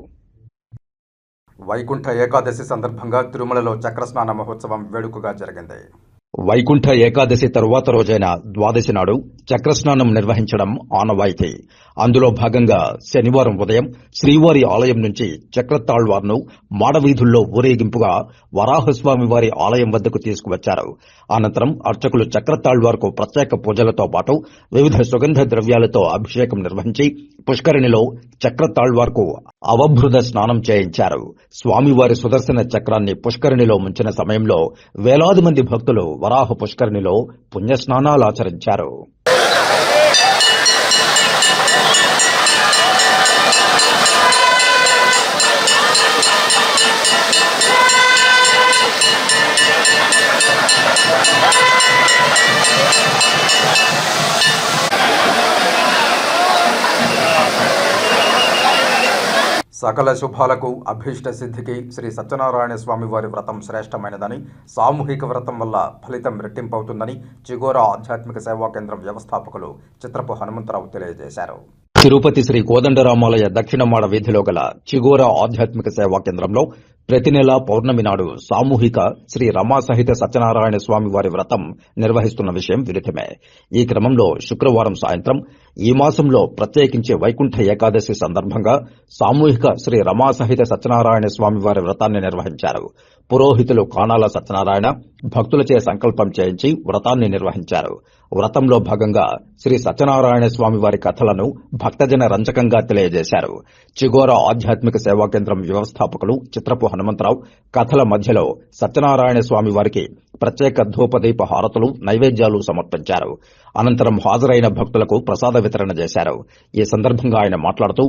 S1: వైకుంఠ ఏకాదశి సందర్భంగా తిరుమలలో చక్రస్నాన మహోత్సవం వేడుకగా జరిగింది.
S2: వైకుంఠ ఏకాదశి తరువాత రోజైన ద్వాదశి నాడు చక్రస్నానం నిర్వహించడం ఆనవాయితీ. అందులో భాగంగా శనివారం ఉదయం శ్రీవారి ఆలయం నుంచి చక్రతాళ్వార్ను మాడవీధుల్లో ఊరేగింపుగా వరాహస్వామి వారి ఆలయం వద్దకు తీసుకువచ్చారు. అనంతరం అర్చకులు చక్రతాళ్వార్కు ప్రత్యేక పూజలతో పాటు వివిధ సుగంధ ద్రవ్యాలతో అభిషేకం నిర్వహించి పుష్కరిణిలో చక్రతాళ్వార్కు అవభృద స్నానం చేయించారు. స్వామివారి సుదర్శన చక్రాన్ని పుష్కరిణిలో ముంచిన సమయంలో వేలాది మంది భక్తులు వరాహ పుష్కరిణిలో పుణ్యస్నానాలాచరించారు.
S1: సకల శుభాలకు అభీష్ట సిద్ధికి శ్రీ సత్యనారాయణ స్వామి వారి వ్రతం శ్రేష్టమైనదని, సామూహిక వ్రతం వల్ల ఫలితం రెట్టింపవుతుందని చిగోరా ఆధ్యాత్మిక సేవా కేంద్రం వ్యవస్థాపకులు చిత్రపు హనుమంతరావు తెలియజేశారు.
S2: తిరుపతి శ్రీ కోదండరామాలయ దక్షిణమాడ వీధిలో గల చిగోరా ఆధ్యాత్మిక సేవా కేంద్రంలో ప్రతి నెల పౌర్ణమి నాడు సామూహిక శ్రీ రమా సహిత సత్యనారాయణ స్వామి వారి వ్రతం నిర్వహిస్తున్న విషయం విదితమే. ఈ క్రమంలో శుక్రవారం సాయంత్రం ఈ మాసంలో ప్రత్యేకించి వైకుంఠ ఏకాదశి సందర్భంగా సామూహిక శ్రీ రమా సహిత సత్యనారాయణ స్వామి వారి వ్రతాన్ని నిర్వహించారు. పురోహితులు కానాల సత్యనారాయణ భక్తులచే సంకల్పం చేయించి వ్రతాన్ని నిర్వహించారు. వ్రతంలో భాగంగా శ్రీ సత్యనారాయణ స్వామి వారి కథలను భక్తజన రంజకంగా తెలియజేశారు. చిగోరా ఆధ్యాత్మిక సేవా కేంద్రం వ్యవస్థాపకులు చిత్రపు హనుమంతరావు కథల మధ్యలో సత్యనారాయణ స్వామి వారికి ప్రత్యేక ధూపదీప హారతులు, నైవేద్యాలు సమర్పించారు. అనంతరం హాజరైన భక్తులకు ప్రసాద వితరణ చేశారు. ఈ సందర్భంగా ఆయన మాట్లాడుతూ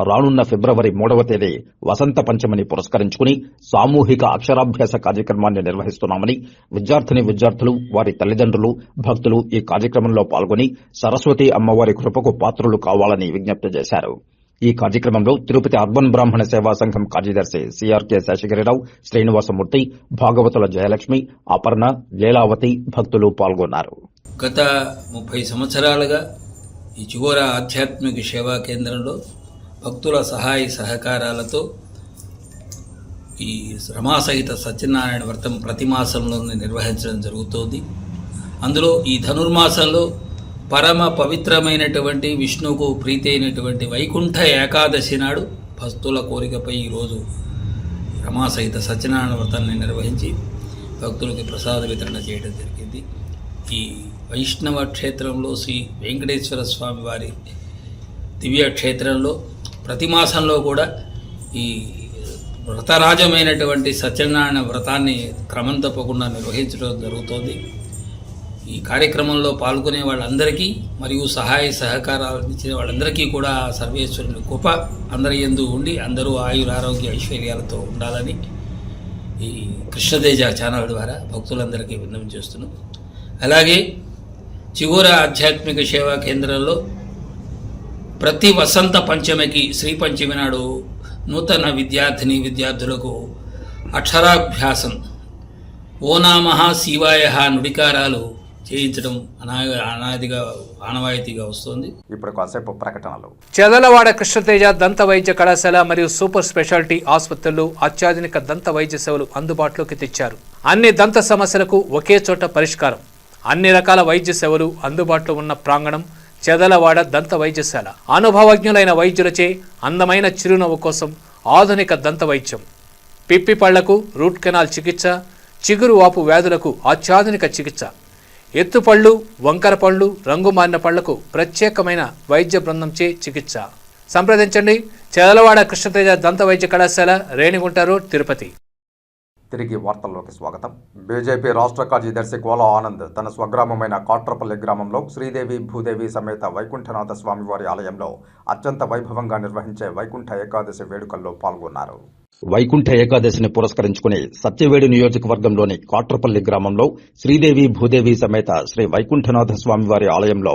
S2: రానున్న ఫిబ్రవరి 3వ తేదీ వసంత పంచమిని పురస్కరించుకుని సామూహిక అక్షరాభ్యాస కార్యక్రమాన్ని నిర్వహిస్తున్నామని, విద్యార్థులు, వారి తల్లిదండ్రులు, భక్తులు ఈ కార్యక్రమంలో పాల్గొని సరస్వతి అమ్మవారి కృపకు పాత్రులు కావాలని విజ్ఞప్తి చేశారు. ఈ కార్యక్రమంలో తిరుపతి అర్బన్ బ్రాహ్మణ సేవా సంఘం కార్యదర్శి సిఆర్కే శేషగిరిరావు, శ్రీనివాసమూర్తి, భాగవతుల జయలక్ష్మి, అపర్ణ, లీలావతి భక్తులు పాల్గొన్నారు.
S8: గత 30 సంవత్సరాలుగా ఈ చిగోరా ఆధ్యాత్మిక సేవా కేంద్రంలో భక్తుల సహాయ సహకారాలతో ఈ రమాసహిత సత్యనారాయణ వ్రతం ప్రతి మాసంలో నిర్వహించడం జరుగుతోంది. అందులో ఈ ధనుర్మాసంలో పరమ పవిత్రమైనటువంటి విష్ణువుకు ప్రీతి అయినటువంటి వైకుంఠ ఏకాదశి నాడు భక్తుల కోరికపై ఈరోజు రమాసహిత సత్యనారాయణ వ్రతాన్ని నిర్వహించి భక్తులకి ప్రసాద వితరణ చేయడం జరిగింది. ఈ వైష్ణవ క్షేత్రంలో శ్రీ వెంకటేశ్వర స్వామి వారి దివ్య క్షేత్రంలో ప్రతి మాసంలో కూడా ఈ వ్రతరాజమైనటువంటి సత్యనారాయణ వ్రతాన్ని క్రమం తప్పకుండా నిర్వహించడం జరుగుతోంది. ఈ కార్యక్రమంలో పాల్గొనే వాళ్ళందరికీ మరియు సహాయ సహకారాలు ఇచ్చిన వాళ్ళందరికీ కూడా సర్వేశ్వరుని కృప అందరి యందు ఉండి అందరూ ఆయురారోగ్య ఐశ్వర్యాలతో ఉండాలని ఈ కృష్ణతేజ ఛానల్ ద్వారా భక్తులందరికీ విన్నపం చేస్తున్నాం. అలాగే చిగోర ఆధ్యాత్మిక సేవా కేంద్రంలో ప్రతి వసంత పంచమికి శ్రీ పంచమి నాడు నూతన విద్యార్థులకు అక్షరాభ్యాసం ఓనామః శివాయ నుడికారాలు చేయించడం ఆనవాయితీగా వస్తుంది.
S1: ఇప్పుడు కాసేపు ప్రకటనలు.
S9: చదలవాడ కృష్ణతేజ దంత వైద్య కళాశాల మరియు సూపర్ స్పెషాలిటీ ఆసుపత్రుల్లో అత్యాధునిక దంత వైద్య సేవలు అందుబాటులోకి తెచ్చారు. అన్ని దంత సమస్యలకు ఒకే చోట పరిష్కారం. అన్ని రకాల వైద్య సేవలు అందుబాటులో ఉన్న ప్రాంగణం చదలవాడ దంత వైద్యశాల. అనుభవజ్ఞులైన వైద్యులచే అందమైన చిరునవ్వు కోసం ఆధునిక దంత వైద్యం, పిప్పి పళ్లకు రూట్ కెనాల్ చికిత్స, చిగురు వాపు వ్యాధులకు అత్యాధునిక చికిత్స, ఎత్తుపళ్ళు, వంకర పళ్ళు, రంగు మారిన పళ్లకు ప్రత్యేకమైన వైద్య బృందంచే చికిత్స. సంప్రదించండి చదలవాడ కృష్ణతేజ దంత వైద్య కళాశాల, రేణిగుంట రోడ్, తిరుపతి.
S1: తిరిగి వార్తల్లోకి స్వాగతం. బీజేపీ రాష్ట్ర కార్యదర్శి కోలా ఆనంద్ తన స్వగ్రామమైన కాట్రపల్లి గ్రామంలో శ్రీదేవి భూదేవి సమేత వైకుంఠనాథ స్వామివారి ఆలయంలో అత్యంత వైభవంగా నిర్వహించే వైకుంఠ ఏకాదశి వేడుకల్లో పాల్గొన్నారు.
S2: వైకుంఠ ఏకాదశిని పురస్కరించుకుని సత్యవేడు నియోజకవర్గంలోని కాట్రపల్లి గ్రామంలో శ్రీదేవి భూదేవి సమేత శ్రీ వైకుంఠనాథ స్వామివారి ఆలయంలో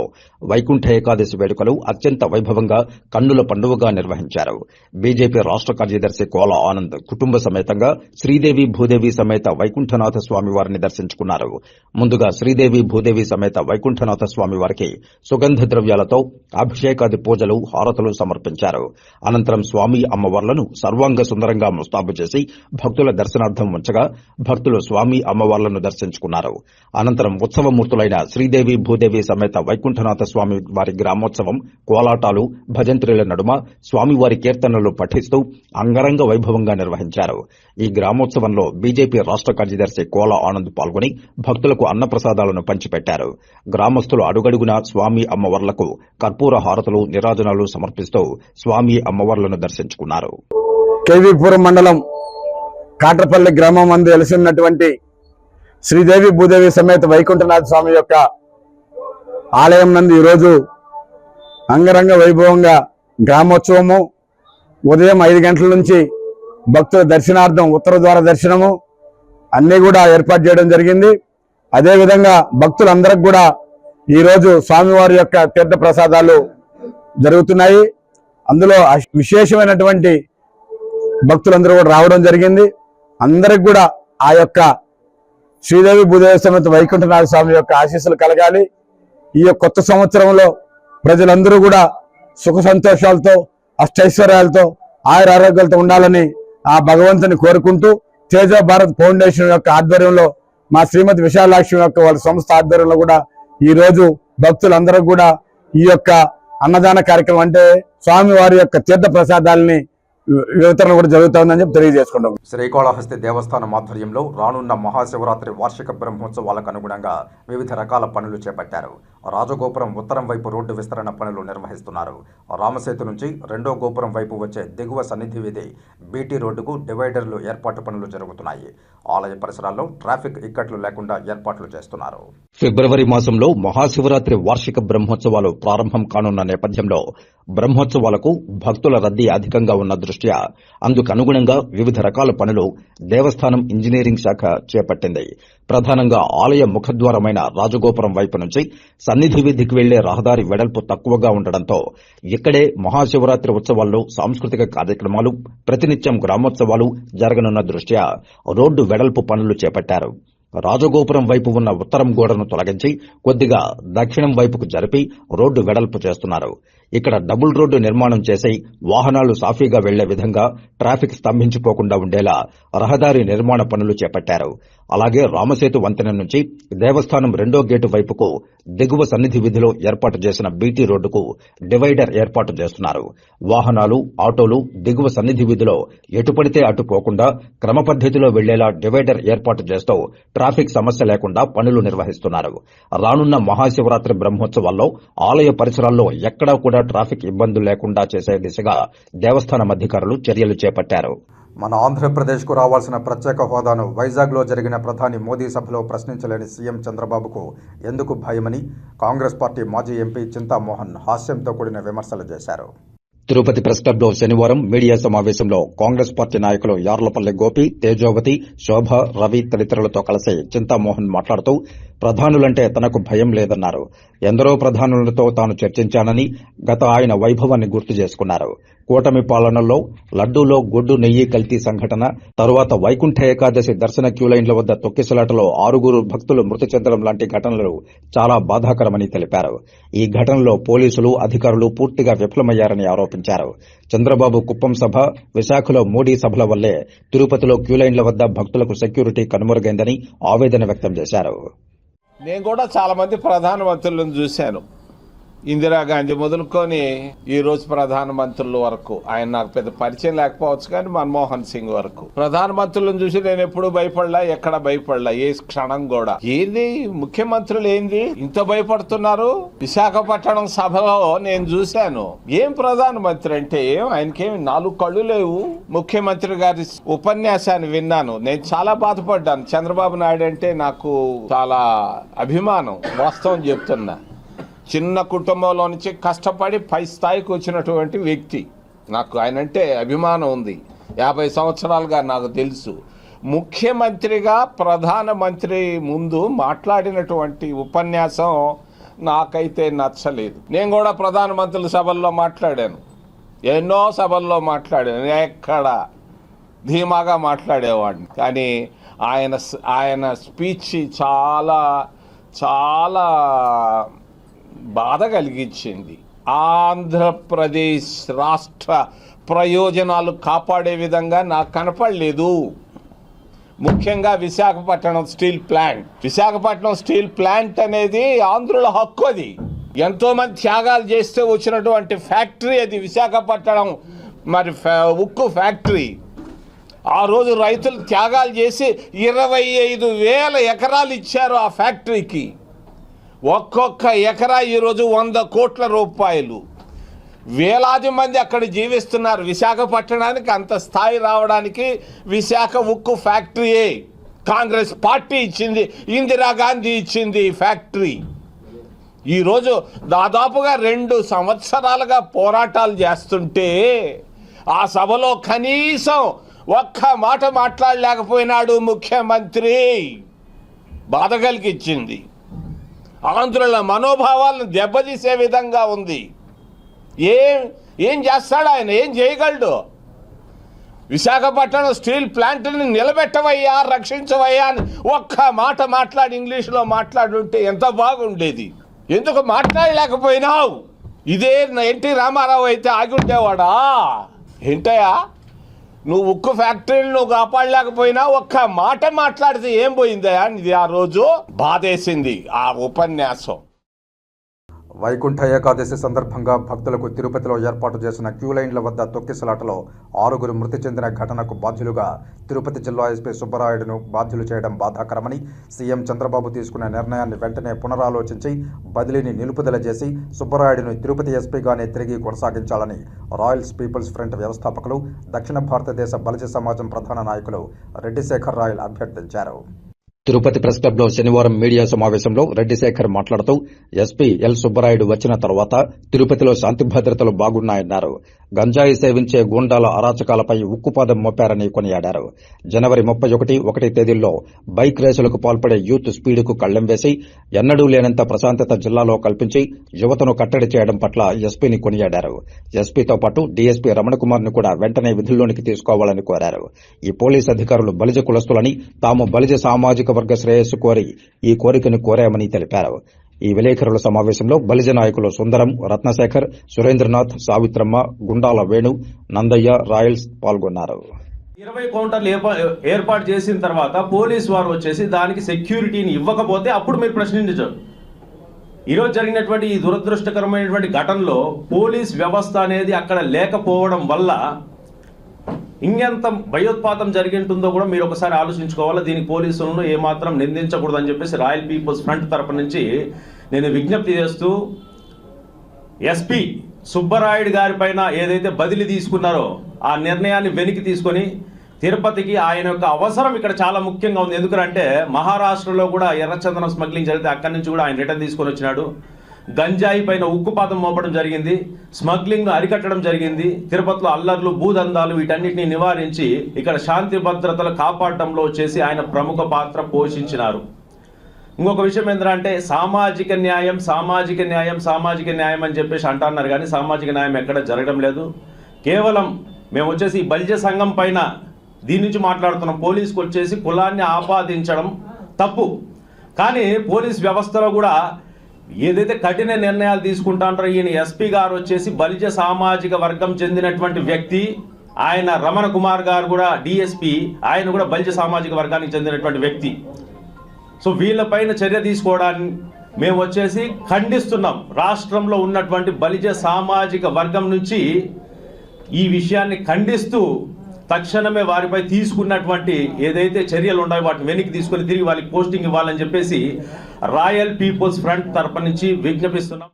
S2: వైకుంఠ ఏకాదశి వేడుకలు అత్యంత వైభవంగా కన్నుల పండువగా నిర్వహించారు. బీజేపీ రాష్ట్ర కార్యదర్శి కోలా ఆనంద్ కుటుంబ సమేతంగా శ్రీదేవి భూదేవి సమేత వైకుంఠనాథ స్వామివారిని దర్శించుకున్నారు. ముందుగా శ్రీదేవి భూదేవి సమేత వైకుంఠనాథ స్వామివారికి సుగంధ ద్రవ్యాలతో అభిషేకాది పూజలు, హారతులు సమర్పించారు. అనంతరం స్వామి అమ్మవార్లను సర్వాంగ సుందరంగా ముస్తాబు చేసి భక్తుల దర్శనార్థం ఉంచగా భక్తులు స్వామి అమ్మవార్లను దర్శించుకున్నారు. అనంతరం ఉత్సవమూర్తులైన శ్రీదేవి భూదేవి సమేత వైకుంఠనాథ స్వామి వారి గ్రామోత్సవం, కోలాటాలు, భజంత్రీల నడుమ స్వామివారి కీర్తనలు పఠిస్తూ అంగరంగ వైభవంగా నిర్వహించారు. ఈ గ్రామోత్సవంలో బీజేపీ రాష్ట్ర కార్యదర్శి కోలా ఆనంద్ పాల్గొని భక్తులకు అన్నప్రసాదాలను పంచిపెట్టారు. గ్రామస్తులు అడుగడుగునా స్వామి అమ్మవార్లకు కర్పూర హారతులు, నీరాజనాలు సమర్పిస్తూ స్వామి అమ్మవార్లను దర్శించుకున్నారు.
S5: కేవీపురం మండలం కాట్రపల్లి గ్రామం మందు వెలిసి ఉన్నటువంటి శ్రీదేవి భూదేవి సమేత వైకుంఠనాథ స్వామి యొక్క ఆలయం నందు ఈరోజు అంగరంగ వైభవంగా గ్రామోత్సవము, ఉదయం 5 గంటల నుంచి భక్తుల దర్శనార్థం ఉత్తర ద్వార దర్శనము అన్ని కూడా ఏర్పాటు చేయడం జరిగింది. అదేవిధంగా భక్తులందరికి కూడా ఈరోజు స్వామివారి యొక్క తీర్థ ప్రసాదాలు జరుగుతున్నాయి. అందులో విశేషమైనటువంటి భక్తులందరూ కూడా రావడం జరిగింది. అందరికి కూడా ఆ యొక్క శ్రీదేవి భూదేవి సమేత వైకుంఠనాథ స్వామి యొక్క ఆశీస్సులు కలగాలి. ఈ కొత్త సంవత్సరంలో ప్రజలందరూ కూడా సుఖ సంతోషాలతో, అష్టైశ్వర్యాలతో, ఆయుర ఆరోగ్యాలతో ఉండాలని ఆ భగవంతుని కోరుకుంటూ తేజ భారత్ ఫౌండేషన్ యొక్క ఆధ్వర్యంలో మా శ్రీమతి విశాలాక్ష్మి యొక్క వాళ్ళ సంస్థ ఆధ్వర్యంలో కూడా ఈ రోజు భక్తులందరూ కూడా ఈ యొక్క అన్నదాన కార్యక్రమం అంటే స్వామివారి యొక్క తీర్థ ప్రసాదాలని వితరణ కూడా జరుగుతుందని చెప్పి తెలియజేసుకుంటాం.
S1: శ్రీకాళహస్తి దేవస్థానం ఆధ్వర్యంలో రానున్న మహాశివరాత్రి వార్షిక బ్రహ్మోత్సవాలకు అనుగుణంగా వివిధ రకాల పనులు చేపట్టారు. రాజగోపురం ఉత్తరం వైపు రోడ్డు విస్తరణ పనులు నిర్వహిస్తున్నారు. రామసేతు నుంచి రెండో గోపురం వైపు వచ్చే దిగువ సన్నిధి వీధి బీటీ రోడ్డుకు డివైడర్లు ఏర్పాటు పనులు జరుగుతున్నాయి. ఆలయ పరిసరాల్లో ట్రాఫిక్ ఇక్కట్లు లేకుండా ఏర్పాట్లు చేస్తున్నారు.
S2: ఫిబ్రవరి మాసంలో మహాశివరాత్రి వార్షిక బ్రహ్మోత్సవాలు ప్రారంభం కానున్న నేపథ్యంలో బ్రహ్మోత్సవాలకు భక్తుల రద్దీ అధికంగా ఉన్న దృష్ట్యా అందుకనుగుణంగా వివిధ రకాల పనులు దేవస్థానం ఇంజనీరింగ్ శాఖ చేపట్టింది. ప్రధానంగా ఆలయ ముఖద్వారమైన రాజగోపురం వైపు నుంచి సన్నిధి వీధికి వెళ్లే రహదారి వెడల్పు తక్కువగా ఉండడంతో ఇక్కడే మహాశివరాత్రి ఉత్సవాల్లో సాంస్కృతిక కార్యక్రమాలు, ప్రతినిత్యం గ్రామోత్సవాలు జరగనున్న దృష్ట్యా రోడ్డు వెడల్పు పనులు చేపట్టారు. రాజగోపురం వైపు ఉన్న ఉత్తరం గోడను తొలగించి కొద్దిగా దక్షిణం వైపుకు జరిపి రోడ్డు వెడల్పు చేస్తున్నారు. ఇక్కడ డబుల్ రోడ్డు నిర్మాణం చేసి వాహనాలు సాఫీగా వెళ్లే విధంగా ట్రాఫిక్ స్తంభించిపోకుండా ఉండేలా రహదారి నిర్మాణ పనులు చేపట్టారు. అలాగే రామసేతు వంతెన నుంచి దేవస్థానం రెండో గేటు వైపుకు దిగువ సన్నిధి వీధిలో ఏర్పాటు చేసిన బీటీ రోడ్డుకు డివైడర్ ఏర్పాటు చేస్తున్నారు. వాహనాలు, ఆటోలు దిగువ సన్నిధి వీధిలో ఎటు పడితే అటు పోకుండా క్రమ పద్ధతిలో వెళ్లేలా డివైడర్ ఏర్పాటు చేస్తూ ట్రాఫిక్ సమస్య లేకుండా పనులు నిర్వహిస్తున్నారు. రానున్న మహాశివరాత్రి బ్రహ్మోత్సవాల్లో ఆలయ పరిసరాల్లో ఎక్కడా కూడా ట్రాఫిక్ ఇబ్బందులు లేకుండా చేసే దిశగా దేవస్థానం అధికారులు చర్యలు చేపట్టారు.
S1: మన ఆంధ్రప్రదేశ్కు రావాల్సిన ప్రత్యేక హోదాను వైజాగ్లో జరిగిన ప్రధాని మోదీ సభలో ప్రశ్నించలేని సీఎం చంద్రబాబుకు ఎందుకు భయమని కాంగ్రెస్ పార్టీ మాజీ ఎంపీ చింతామోహన్ హాస్యంతో కూడిన విమర్శలు చేశారు.
S2: తిరుపతి ప్రెస్ క్లబ్లో శనివారం మీడియా సమావేశంలో కాంగ్రెస్ పార్టీ నాయకులు యార్లపల్లి గోపి, తేజోవతి, శోభ, రవి తదితరులతో కలిసి చింతామోహన్ మాట్లాడుతూ ప్రధానులంటే తనకు భయం లేదన్నారు. ఎందరో ప్రధానులతో తాను చర్చించానని గత ఆయన వైభవాన్ని గుర్తు చేసుకున్నారు. కూటమి పాలనలో లడ్డూలో గొడ్డు నెయ్యి కల్తీ సంఘటన, తరువాత వైకుంఠ ఏకాదశి దర్శన క్యూలైన్ల వద్ద తొక్కిసలాటలో 6 భక్తులు మృతి చెందడం లాంటి ఘటనలు చాలా బాధాకరమని తెలిపారు. ఈ ఘటనలో పోలీసులు, అధికారులు పూర్తిగా విఫలమయ్యారని ఆరోపించారు. చంద్రబాబు కుప్పం సభ, విశాఖలో మోడీ సభల వల్లే తిరుపతిలో క్యూలైన్ల వద్ద భక్తులకు సెక్యూరిటీ కనుమరుగైందని ఆవేదన వ్యక్తం చేశారు.
S10: నేను కూడా చాలా మంది ప్రధానమంత్రులను చూశాను. ఇందిరాగాంధీ మొదలుకొని ఈరోజు ప్రధానమంత్రుల వరకు. ఆయన నాకు పెద్ద పరిచయం లేకపోవచ్చు, కానీ మన్మోహన్ సింగ్ వరకు ప్రధానమంత్రులను చూసి నేను ఎప్పుడు భయపడలా, ఎక్కడ భయపడలా, ఏ క్షణం కూడా. ఏంది ముఖ్యమంత్రులు ఏంది ఇంత భయపడుతున్నారు? విశాఖపట్నం సభలో నేను చూశాను. ఏం ప్రధానమంత్రి అంటే ఆయనకేమి 4 కళ్ళు లేవు. ముఖ్యమంత్రి గారి ఉపన్యాసాన్ని విన్నాను. నేను చాలా బాధపడ్డాను. చంద్రబాబు నాయుడు అంటే నాకు చాలా అభిమానం, వాస్తవం చెప్తున్నా. చిన్న కుటుంబంలో నుంచి కష్టపడి పై స్థాయికి వచ్చినటువంటి వ్యక్తి. నాకు ఆయనంటే అభిమానం ఉంది. 50 సంవత్సరాలుగా నాకు తెలుసు. ముఖ్యమంత్రిగా ప్రధానమంత్రి ముందు మాట్లాడినటువంటి ఉపన్యాసం నాకైతే నచ్చలేదు. నేను కూడా ప్రధానమంత్రుల సభల్లో మాట్లాడాను, ఎన్నో సభల్లో మాట్లాడాను. ఎక్కడ ధీమాగా మాట్లాడేవాడిని. కానీ ఆయన స్పీచ్ చాలా చాలా బాధ కలిగించింది. ఆంధ్రప్రదేశ్ రాష్ట్ర ప్రయోజనాలు కాపాడే విధంగా నాకు కనపడలేదు. ముఖ్యంగా విశాఖపట్నం స్టీల్ ప్లాంట్ అనేది ఆంధ్రుల హక్కు. అది ఎంతో మంది త్యాగాలు చేస్తే వచ్చినటువంటి ఫ్యాక్టరీ అది విశాఖపట్నం. మరి ఉక్కు ఫ్యాక్టరీ ఆ రోజు రైతులు త్యాగాలు చేసి 25,000 ఎకరాలు ఇచ్చారు ఆ ఫ్యాక్టరీకి. ఒక్కొక్క ఎకరా ఈరోజు 100 కోట్ల రూపాయలు. వేలాది మంది అక్కడ జీవిస్తున్నారు. విశాఖపట్నానికి అంత స్థాయి రావడానికి విశాఖ ఉక్కు ఫ్యాక్టరీయే కాంగ్రెస్ పార్టీ ఇచ్చింది, ఇందిరాగాంధీ ఇచ్చింది ఫ్యాక్టరీ. ఈరోజు దాదాపుగా 2 సంవత్సరాలుగా పోరాటాలు చేస్తుంటే ఆ సభలో కనీసం ఒక్క మాట మాట్లాడలేకపోయినాడు ముఖ్యమంత్రి. బాధ కలిగించింది. ఆంధ్రుల మనోభావాలను దెబ్బతీసే విధంగా ఉంది. ఏం చేస్తాడు ఆయన? ఏం చేయగలడు? విశాఖపట్నం స్టీల్ ప్లాంట్ని నిలబెట్టవయ్యా, రక్షించవయ్యా అని ఒక్క మాట మాట్లాడి ఇంగ్లీష్లో మాట్లాడుంటే ఎంత బాగుండేది. ఎందుకు మాట్లాడలేకపోయినావు? ఇదే ఎన్టీ రామారావు అయితే ఆగి ఉండేవాడా? ఏంటయ్యా నువ్వు ఉక్కు ఫ్యాక్టరీని నువ్వు కాపాడలేకపోయినా ఒక్క మాట మాట్లాడితే ఏం పోయిందయా? ఇది ఆ రోజు బాధేసింది ఆ ఉపన్యాసం.
S1: వైకుంఠ ఏకాదశి సందర్భంగా భక్తులకు తిరుపతిలో ఏర్పాటు చేసిన క్యూలైన్ల వద్ద తొక్కిసలాటలో 6 మృతి చెందిన ఘటనకు బాధ్యులుగా తిరుపతి జిల్లా ఎస్పీ సుబ్బరాయుడును బాధ్యులు చేయడం బాధాకరమని, సీఎం చంద్రబాబు తీసుకున్న నిర్ణయాన్ని వెంటనే పునరాలోచించి బదిలీని నిలుపుదల చేసి సుబ్బరాయుడును తిరుపతి ఎస్పీగానే తిరిగి కొనసాగించాలని రాయల్స్ పీపుల్స్ ఫ్రంట్ వ్యవస్థాపకులు, దక్షిణ భారతదేశ బలిజ సమాజం ప్రధాన నాయకులు రెడ్డి శేఖర్ రాయల్ అభ్యర్థించారు.
S2: తిరుపతి ప్రెస్ క్లబ్లో శనివారం మీడియా సమావేశంలో రెడ్డి శేఖర్ మాట్లాడుతూ ఎస్పీ ఎల్ సుబ్బరాయుడు వచ్చిన తర్వాత తిరుపతిలో శాంతి భద్రతలు బాగున్నాయన్నారు. గంజాయి సేవించే గూండాల అరాచకాలపై ఉక్కుపాదం మోపారని కొనియాడారు. జనవరి 31 తేదీల్లో బైక్ రేసులకు పాల్పడే యూత్ స్పీడ్కు కళ్లెం వేసి ఎన్నడూ లేనంత ప్రశాంతత జిల్లాలో కల్పించి యువతను కట్టడి చేయడం పట్ల ఎస్పీని కొనియాడారు. ఎస్పీతో పాటు డీఎస్పీ రమణకుమార్ను కూడా వెంటనే విధుల్లోనికి తీసుకోవాలని కోరారు. ఈ పోలీస్ అధికారులు బలిజ కులస్తులని, తాము బలిజ సామాజిక వర్గ శ్రేయస్సు కోరి ఈ కోరికను కోరామని తెలిపారు. ఈ విలేకరుల సమావేశంలో బలిజ నాయకులు సుందరం, రత్నశేఖర్, సురేంద్రనాథ్, సావిత్రమ్మ, గుండాల వేణు, నందయ్య, రాయల్స్ పాల్గొన్నారు.
S11: 20 కౌంటర్లు ఏర్పాటు చేసిన తర్వాత పోలీసు వారు వచ్చేసి దానికి సెక్యూరిటీని ఇవ్వకపోతే అప్పుడు మీరు ప్రశ్నించరు. ఈరోజు జరిగినటువంటి ఈ దురదృష్టకరమైనటువంటి ఘటనలో పోలీస్ వ్యవస్థ అనేది అక్కడ లేకపోవడం వల్ల ఇంకెంత భయోత్పాతం జరిగింటుందో కూడా మీరు ఒకసారి ఆలోచించుకోవాలి. దీనికి పోలీసులను ఏమాత్రం నిందించకూడదని చెప్పేసి రాయల్ పీపుల్స్ ఫ్రంట్ తరపు నుంచి నేను విజ్ఞప్తి చేస్తూ ఎస్పీ సుబ్బరాయుడు గారి పైన ఏదైతే బదిలీ తీసుకున్నారో ఆ నిర్ణయాన్ని వెనక్కి తీసుకొని తిరుపతికి ఆయన యొక్క అవసరం ఇక్కడ చాలా ముఖ్యంగా ఉంది. ఎందుకంటే మహారాష్ట్రలో కూడా ఎర్రచందనం స్మగ్లింగ్ జరిగితే అక్కడి నుంచి కూడా ఆయన రిటర్న్ తీసుకొని వచ్చినాడు. గంజాయి పైన ఉక్కుపాతం మోపడం జరిగింది, స్మగ్లింగ్ అరికట్టడం జరిగింది. తిరుపతిలో అల్లర్లు, భూదందాలు వీటన్నిటిని నివారించి ఇక్కడ శాంతి భద్రతలు కాపాడడంలో వచ్చేసి ఆయన ప్రముఖ పాత్ర పోషించినారు. ఇంకొక విషయం ఏంటంటే సామాజిక న్యాయం సామాజిక న్యాయం సామాజిక న్యాయం అని చెప్పేసి అంటున్నారు, కానీ సామాజిక న్యాయం ఎక్కడ జరగడం లేదు. కేవలం మేము వచ్చేసి బలిజ సంఘం పైన దీని నుంచి మాట్లాడుతున్నాం. పోలీసుకు వచ్చేసి కులాన్ని ఆపాదించడం తప్పు, కానీ పోలీస్ వ్యవస్థలో కూడా ఏదైతే కఠిన నిర్ణయాలు తీసుకుంటారో ఈయన ఎస్పీ గారు వచ్చేసి బలిజ సామాజిక వర్గం చెందినటువంటి వ్యక్తి. ఆయన రమణ కుమార్ గారు కూడా డిఎస్పీ, ఆయన కూడా బలిజ సామాజిక వర్గానికి చెందినటువంటి వ్యక్తి. సో వీళ్ళపైన చర్య తీసుకోవడాన్ని మేము వచ్చేసి ఖండిస్తున్నాం. రాష్ట్రంలో ఉన్నటువంటి బలిజ సామాజిక వర్గం నుంచి ఈ విషయాన్ని ఖండిస్తూ తక్షణమే వారిపై తీసుకున్నటువంటి ఏదైతే చర్యలు ఉన్నాయో వాటిని వెనక్కి తీసుకొని తిరిగి వాళ్ళకి పోస్టింగ్ ఇవ్వాలని చెప్పేసి రాయల్ పీపుల్స్ ఫ్రంట్ తరపు నుంచి విజ్ఞపిస్తున్నాం.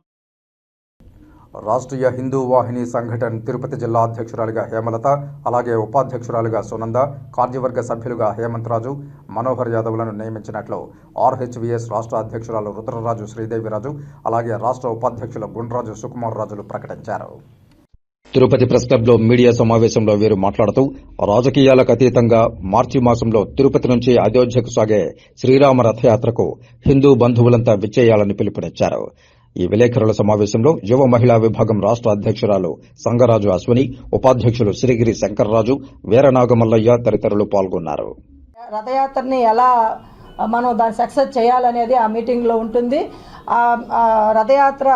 S1: రాష్ట్రీయ హిందూ వాహిని సంఘటన తిరుపతి జిల్లా అధ్యక్షురాలిగా హేమలత, అలాగే ఉపాధ్యక్షురాలిగా సునంద, కార్యవర్గ సభ్యులుగా హేమంత్ రాజు, మనోహర్ యాదవ్లను నియమించినట్లు ఆర్హెచ్విఎస్ రాష్ట్ర అధ్యక్షురాలు రుద్రరాజు శ్రీదేవిరాజు, అలాగే రాష్ట్ర ఉపాధ్యక్షులు గుండ్రాజు సుకుమార్ రాజులు ప్రకటించారు.
S2: తిరుపతి ప్రెస్ క్లబ్లో మీడియా సమావేశంలో వీరు మాట్లాడుతూ రాజకీయాలకు అతీతంగా మార్చి మాసంలో తిరుపతి నుంచి అయోధ్యకు సాగే శ్రీరామ రథయాత్రకు హిందూ బంధువులంతా విచ్చేయాలని పిలుపునిచ్చారు. ఈ విలేకరుల సమావేశంలో యువ మహిళా విభాగం రాష్ట్ర అధ్యక్షురాలు సంగరాజు అశ్విని, ఉపాధ్యక్షులు శ్రీగిరి శంకర్రాజు, వీరనాగమల్లయ్య తదితరులు పాల్గొన్నారు.
S12: రథయాత్రని ఎలా మనం దాన్ని సక్సెస్ చేయాలనేది ఆ మీటింగ్లో ఉంటుంది. ఆ రథయాత్ర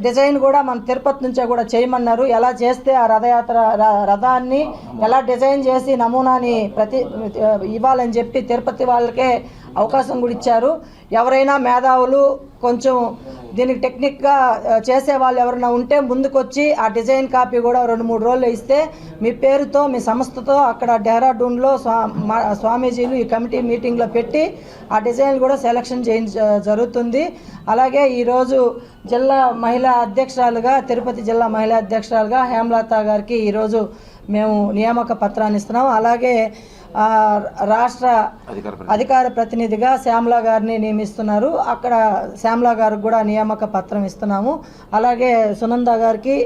S12: డిజైన్ కూడా మన తిరుపతి నుంచే కూడా చేయమన్నారు. ఎలా చేస్తే ఆ రథాన్ని ఎలా డిజైన్ చేసి నమూనాని ఇవ్వాలని చెప్పి తిరుపతి వాళ్ళకే అవకాశం కూడా ఇచ్చారు. ఎవరైనా మేధావులు కొంచెం దీనికి టెక్నిక్గా చేసే వాళ్ళు ఎవరైనా ఉంటే ముందుకొచ్చి ఆ డిజైన్ కాపీ కూడా 2-3 రోజులు ఇస్తే మీ పేరుతో మీ సంస్థతో అక్కడ డెహ్రాడూన్లో స్వామీజీలు ఈ కమిటీ మీటింగ్లో పెట్టి ఆ డిజైన్ కూడా సెలక్షన్ జరుగుతుంది. అలాగే ఈరోజు జిల్లా మహిళా అధ్యక్షురాలుగా తిరుపతి జిల్లా మహిళా అధ్యక్షురాలుగా హేమలత గారికి ఈరోజు మేము నియామక పత్రాన్ని ఇస్తున్నాం. అలాగే రాష్ట్ర అధికార ప్రతినిధిగా శ్యామలా గారిని నియమిస్తున్నారు. అక్కడ శ్యామలా గారికి కూడా నియామక పత్రం ఇస్తున్నాము. అలాగే సునంద గారికి,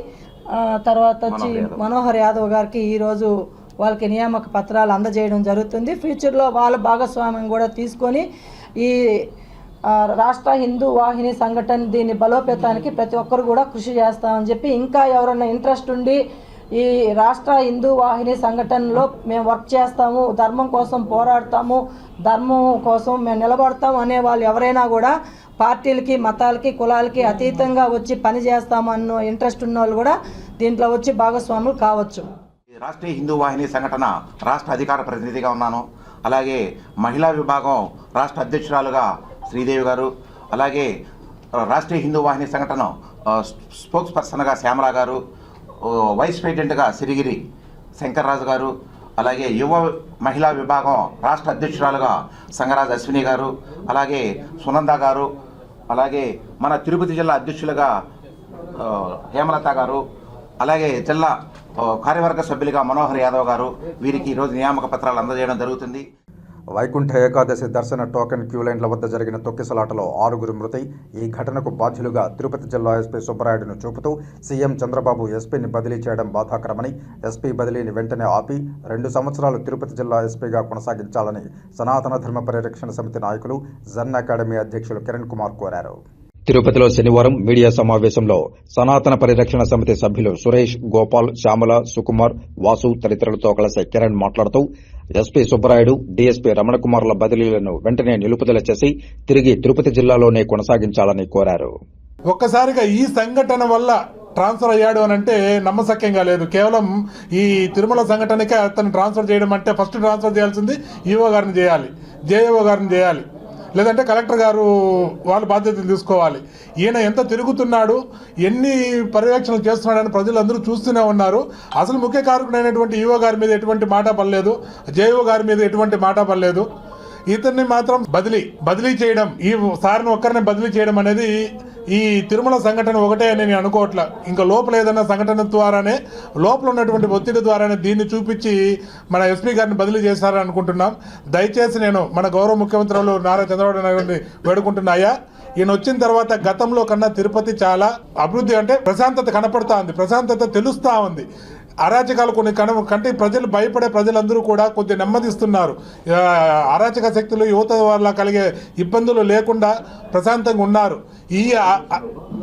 S12: తర్వాత వచ్చి మనోహర్ యాదవ్ గారికి ఈరోజు వాళ్ళకి నియామక పత్రాలు అందజేయడం జరుగుతుంది. ఫ్యూచర్లో వాళ్ళ భాగస్వామ్యం కూడా తీసుకొని ఈ రాష్ట్ర హిందూ వాహిని సంఘటన దీని బలోపేతానికి ప్రతి ఒక్కరు కూడా కృషి చేస్తామని చెప్పి, ఇంకా ఎవరైనా ఇంట్రెస్ట్ ఉండి ఈ రాష్ట్ర హిందూ వాహిని సంఘటనలో మేము వర్క్ చేస్తాము, ధర్మం కోసం పోరాడతాము, ధర్మం కోసం మేము నిలబడతాము అనే వాళ్ళు ఎవరైనా కూడా పార్టీలకి, మతాలకి, కులాలకి అతీతంగా వచ్చి పని చేస్తాము అన్న ఇంట్రెస్ట్ ఉన్న వాళ్ళు కూడా దీంట్లో వచ్చి భాగస్వాములు కావచ్చు.
S13: రాష్ట్రీయ హిందూ వాహిని సంఘటన రాష్ట్ర అధికార ప్రతినిధిగా ఉన్నాను. అలాగే మహిళా విభాగం రాష్ట్ర అధ్యక్షురాలుగా శ్రీదేవి గారు, అలాగే రాష్ట్రీయ హిందూ వాహిని సంఘటన స్పోక్స్ పర్సన్గా శ్యామలా గారు, వైస్ ప్రెసిడెంట్గా సిరిగిరి శంకర్రాజు గారు, అలాగే యువ మహిళా విభాగం రాష్ట్ర అధ్యక్షురాలుగా సంగరాజు అశ్విని గారు, అలాగే సునంద గారు, అలాగే మన తిరుపతి జిల్లా అధ్యక్షులుగా హేమలత గారు, అలాగే జిల్లా కార్యవర్గ సభ్యులుగా మనోహర్ యాదవ్ గారు, వీరికి ఈరోజు నియామక పత్రాలు అందజేయడం జరుగుతుంది.
S1: వైకుంఠ ఏకాదశి దర్శన టోకెన్ క్యూ లైన్ల వద్ద జరిగిన తొక్కిసలాటలో 6 మృతి. ఈ ఘటనకు బాధ్యులుగా తిరుపతి జిల్లా ఎస్పీ సుబ్బరాయుడును చూపుతూ సీఎం చంద్రబాబు ఎస్పీని బదిలీ చేయడం బాధాకరమని, ఎస్పీ బదిలీని వెంటనే ఆపి 2 సంవత్సరాలు తిరుపతి జిల్లా ఎస్పీగా కొనసాగించాలని సనాతన ధర్మ పరిరక్షణ సమితి నాయకులు జన్ అకాడమీ అధ్యక్షులు కిరణ్ కుమార్ కోరారు.
S2: తిరుపతిలో శనివారం మీడియా సమావేశంలో సనాతన పరిరక్షణ సమితి సభ్యులు సురేష్, గోపాల్, శ్యామల, సుకుమార్, వాసు తదితరులతో కలిసి కిరణ్ మాట్లాడుతూ ఎస్పీ సుబ్బరాయుడు, డీఎస్పీ రమణకుమార్ల బదిలీలను వెంటనే నిలుపుదల చేసి తిరిగి తిరుపతి జిల్లాలోనే కొనసాగించాలని కోరారు.
S14: ఒక్కసారిగా ఈ సంఘటన వల్ల ట్రాన్స్ఫర్ అయ్యాడు అని అంటే నమ్మశక్యంగా లేదు. కేవలం ఈ తిరుమల సంఘటనకే అతను ట్రాన్స్ఫర్ చేయడం అంటే ఫస్ట్ ట్రాన్స్ఫర్ చేయాల్సింది ఈఓ గారిని చేయాలి, జేఏఓ గారిని చేయాలి, లేదంటే కలెక్టర్ గారు వాళ్ళు బాధ్యతలు తీసుకోవాలి. ఈయన ఎంత తిరుగుతున్నాడు, ఎన్ని పర్యవేక్షణలు చేస్తున్నాడని ప్రజలందరూ చూస్తూనే ఉన్నారు. అసలు ముఖ్య కారకుడైనటువంటి ఈఓ గారి మీద ఎటువంటి మాట పడలేదు, జేఓ గారి మీద ఎటువంటి మాట పడలేదు. ఇతన్ని మాత్రం బదిలీ చేయడం, ఈ సార్ని ఒక్కరిని బదిలీ చేయడం అనేది ఈ తిరుమల సంఘటన ఒకటే అని నేను అనుకోవట్లా. ఇంకా లోపల ఏదైనా సంఘటన ద్వారానే, లోపల ఉన్నటువంటి ఒత్తిడి ద్వారానే దీన్ని చూపించి మన ఎస్పీ గారిని బదిలీ చేశారని అనుకుంటున్నాం. దయచేసి నేను మన గౌరవ ముఖ్యమంత్రులు నారా చంద్రబాబు నాయుడు గారిని వేడుకుంటున్నాయా, ఈయన వచ్చిన తర్వాత గతంలో కన్నా తిరుపతి చాలా అభివృద్ధి, అంటే ప్రశాంతత కనపడతా ఉంది, ప్రశాంతత తెలుస్తూ ఉంది. అరాచకాలు కొన్ని కంటే ప్రజలు భయపడే ప్రజలందరూ కూడా కొద్ది నెమ్మదిస్తున్నారు. అరాచక శక్తులు యువత వల్ల కలిగే ఇబ్బందులు లేకుండా ప్రశాంతంగా ఉన్నారు. ఈ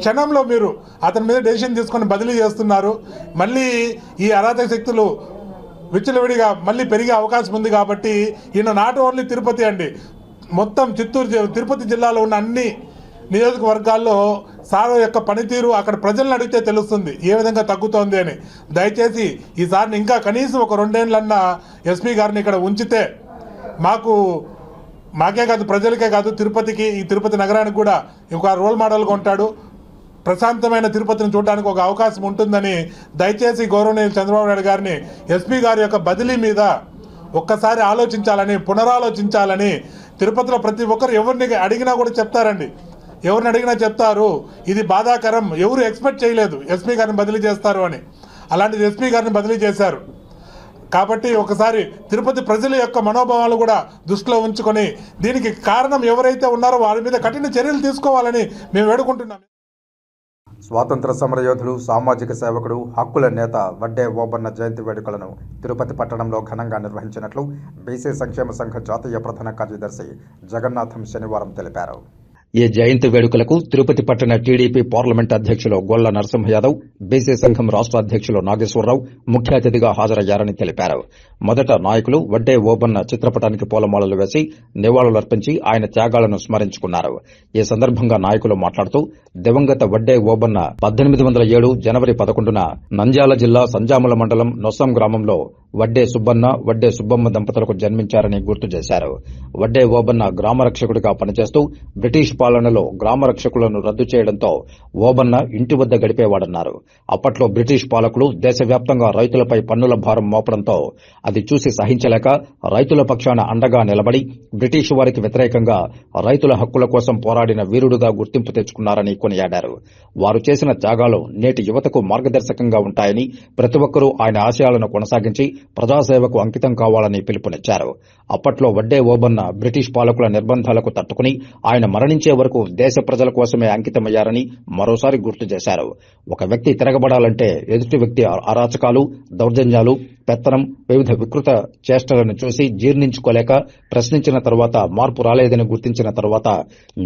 S14: క్షణంలో మీరు అతని మీద డెసిషన్ తీసుకొని బదిలీ చేస్తున్నారు. మళ్ళీ ఈ అరాచక శక్తులు విచ్చలవిడిగా మళ్ళీ పెరిగే అవకాశం ఉంది. కాబట్టి ఈయన నాట్ ఓన్లీ తిరుపతి అండి, మొత్తం తిరుపతి జిల్లాలో ఉన్న అన్ని నియోజకవర్గాల్లో సార్ యొక్క పనితీరు అక్కడ ప్రజలను అడిగితే తెలుస్తుంది ఏ విధంగా తగ్గుతోంది అని. దయచేసి ఈసారిని ఇంకా కనీసం ఒక 2 ఏళ్ళన్నా ఎస్పీ గారిని ఇక్కడ ఉంచితే మాకే కాదు, ప్రజలకే కాదు, తిరుపతికి, ఈ తిరుపతి నగరానికి కూడా ఒక రోల్ మోడల్గా ఉంటాడు. ప్రశాంతమైన తిరుపతిని చూడడానికి ఒక అవకాశం ఉంటుందని దయచేసి గౌరవనీయులు చంద్రబాబు నాయుడు గారిని ఎస్పీ గారి యొక్క బదిలీ మీద ఒక్కసారి ఆలోచించాలని, పునరాలోచించాలని. తిరుపతిలో ప్రతి ఒక్కరు ఎవరిని అడిగినా కూడా చెప్తారండి, ఎవరిని అడిగినా చెప్తారు ఇది బాధాకరం, ఎవరు ఎక్స్పెక్ట్ చేయలేదు ఎస్పీ గారిని బదిలీ చేస్తారు అని. అలాంటిది ఎస్పీ గారిని బదిలీ చేశారు. కాబట్టి ఒకసారి తిరుపతి ప్రజల యొక్క మనోభావాలు కూడా దృష్టిలో ఉంచుకొని దీనికి కారణం ఎవరైతే ఉన్నారో వారి మీద కఠిన చర్యలు తీసుకోవాలని మేము వేడుకుంటున్నాం.
S1: స్వాతంత్ర సమరయోధులు, సామాజిక సేవకుడు, హక్కుల నేత వడ్డే ఓబన్న జయంతి వేడుకలను తిరుపతి పట్టణంలో ఘనంగా నిర్వహించినట్లు బీసీ సంక్షేమ సంఘ జాతీయ ప్రధాన కార్యదర్శి జగన్నాథం శనివారం తెలిపారు.
S2: ఈ జయంతి వేడుకలకు తిరుపతి పట్టణ టీడీపీ పార్లమెంట్ అధ్యక్షులు గొల్ల నరసింహ యాదవ్, బీసీ సంఘం రాష్ట్ర అధ్యక్షులు నాగేశ్వరరావు ముఖ్య అతిథిగా హాజరయ్యారని తెలిపారు. మొదట నాయకులు వడ్డే ఓబన్న చిత్రపటానికి పూలమాలలు వేసి నివాళులర్పించి ఆయన త్యాగాలను స్మరించుకున్నారు. ఈ సందర్భంగా నాయకులు మాట్లాడుతూ దివంగత వడ్డే ఓబన్న 1807 జనవరి 11న నంద్యాల జిల్లా సంజాముల మండలం నొస్సం గ్రామంలో వడ్డే సుబ్బన్న, వడ్డే సుబ్బమ్మ దంపతులకు జన్మించారని గుర్తు చేశారు. వడ్డే ఓబన్న గ్రామరక్షకుడిగా పనిచేస్తూ బ్రిటిష్ పాలనలో గ్రామరక్షకులను రద్దు చేయడంతో ఓబన్న ఇంటి వద్ద గడిపేవాడన్నారు. అప్పట్లో బ్రిటిష్ పాలకులు దేశవ్యాప్తంగా రైతులపై పన్నుల భారం మోపడంతో అది చూసి సహించలేక రైతుల పక్షాన అండగా నిలబడి బ్రిటిష్ వారికి వ్యతిరేకంగా రైతుల హక్కుల కోసం పోరాడిన వీరుడుగా గుర్తింపు తెచ్చుకున్నారని కొనియాడారు. వారు చేసిన త్యాగాలు నేటి యువతకు మార్గదర్శకంగా ఉంటాయని, ప్రతి ఒక్కరూ ఆయన ఆశయాలను కొనసాగించి ప్రజాసేవకు అంకితం కావాలని పిలుపునిచ్చారు. అప్పట్లో వడ్డే ఓబన్న బ్రిటిష్ పాలకుల నిర్బంధాలకు తట్టుకుని ఆయన మరణించే వరకు దేశ ప్రజల కోసమే అంకితమయ్యారని మరోసారి గుర్తు చేశారు. ఒక వ్యక్తి తిరగబడాలంటే ఎదుటి వ్యక్తి అరాచకాలు, దౌర్జన్యాలు, పెత్తనం, వివిధ వికృత చేష్టలను చూసి జీర్ణించుకోలేక ప్రశ్నించిన తర్వాత మార్పు రాలేదని గుర్తించిన తర్వాత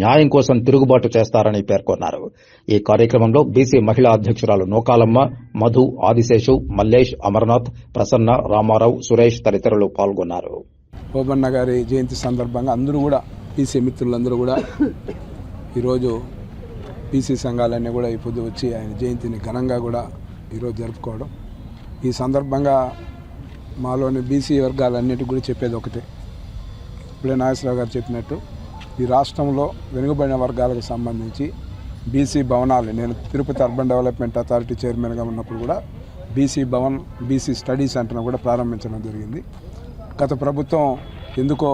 S2: న్యాయం కోసం తిరుగుబాటు చేస్తారని పేర్కొన్నారు. ఈ కార్యక్రమంలో బీసీ మహిళా అధ్యక్షురాలు నోకాలమ్మ, మధు, ఆదిశేషు, మల్లేష్, అమర్నాథ్, ప్రసన్న, రామారావు, సురేష్ తదితరులు పాల్గొన్నారు.
S6: ఓబన్న గారి జయంతి సందర్భంగా అందరూ కూడా, బీసీ మిత్రులందరూ కూడా ఈరోజు బీసీ సంఘాలన్నీ కూడా ఈ పొద్దు వచ్చి ఆయన జయంతిని ఘనంగా కూడా ఈరోజు జరుపుకోవడం. ఈ సందర్భంగా మాలోని బీసీ వర్గాలన్నిటికీ కూడా చెప్పేది ఒకటే, ఇప్పుడే నాగేశ్వరరావు గారు చెప్పినట్టు ఈ రాష్ట్రంలో వెనుకబడిన వర్గాలకు సంబంధించి బీసీ భవనాలు, నేను తిరుపతి అర్బన్ డెవలప్మెంట్ అథారిటీ చైర్మన్గా ఉన్నప్పుడు కూడా బీసీ స్టడీ సెంటర్ను కూడా ప్రారంభించడం జరిగింది. గత ప్రభుత్వం ఎందుకో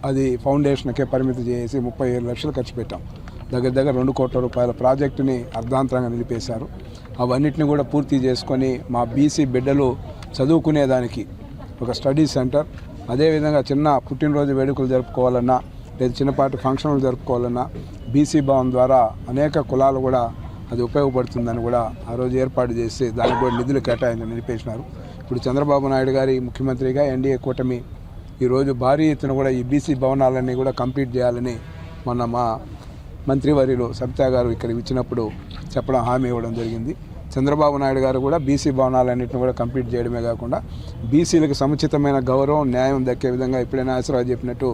S6: అది ఫౌండేషన్కే పరిమితి చేసి 37 లక్షలు ఖర్చు పెట్టాం. దగ్గర 2 కోట్ల రూపాయల ప్రాజెక్టుని అర్ధాంతరంగా నిలిపేశారు. అవన్నిటిని కూడా పూర్తి చేసుకొని మా బీసీ బిడ్డలు చదువుకునేదానికి ఒక స్టడీ సెంటర్, అదేవిధంగా చిన్న పుట్టినరోజు వేడుకలు జరుపుకోవాలన్నా లేదా చిన్నపాటి ఫంక్షన్లు జరుపుకోవాలన్నా బీసీ భవన్ ద్వారా అనేక కులాలు కూడా అది ఉపయోగపడుతుందని కూడా ఆ రోజు ఏర్పాటు చేసి దానికి కూడా నిధులు కేటాయించి నిలిపేసినారు. ఇప్పుడు చంద్రబాబు నాయుడు గారి ముఖ్యమంత్రిగా ఎన్డీఏ కూటమి ఈరోజు భారీ ఎత్తున కూడా ఈ బీసీ భవనాలన్నీ కూడా కంప్లీట్ చేయాలని మొన్న మా మంత్రివర్యులు సబితా గారు ఇక్కడ ఇచ్చినప్పుడు చెప్పడం, హామీ ఇవ్వడం జరిగింది. చంద్రబాబు నాయుడు గారు కూడా బీసీ భవనాలన్నింటిని కూడా కంప్లీట్ చేయడమే కాకుండా బీసీలకు సముచితమైన గౌరవం, న్యాయం దక్కే విధంగా ఇప్పుడే నాగేశ్వరరావు చెప్పినట్టు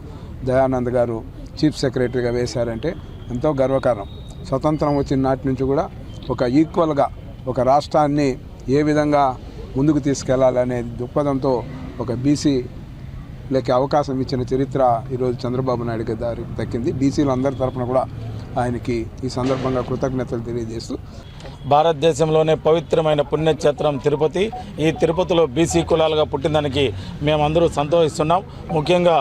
S6: దయానంద్ గారు చీఫ్ సెక్రటరీగా వేశారంటే ఎంతో గర్వకారణం. స్వతంత్రం వచ్చిన నాటి నుంచి కూడా ఒక ఈక్వల్గా ఒక రాష్ట్రాన్ని ఏ విధంగా ముందుకు తీసుకెళ్లాలనే దృక్పథంతో ఒక బీసీలకి అవకాశం ఇచ్చిన చరిత్ర ఈరోజు చంద్రబాబు నాయుడు గారికి దక్కింది. బీసీలు అందరి తరఫున కూడా ఆయనకి ఈ సందర్భంగా కృతజ్ఞతలు తెలియజేస్తూ,
S5: భారతదేశంలోనే పవిత్రమైన పుణ్యక్షేత్రం తిరుపతి. ఈ తిరుపతిలో బీసీ కులాలుగా పుట్టిందానికి మేమందరూ సంతోషిస్తున్నాం. ముఖ్యంగా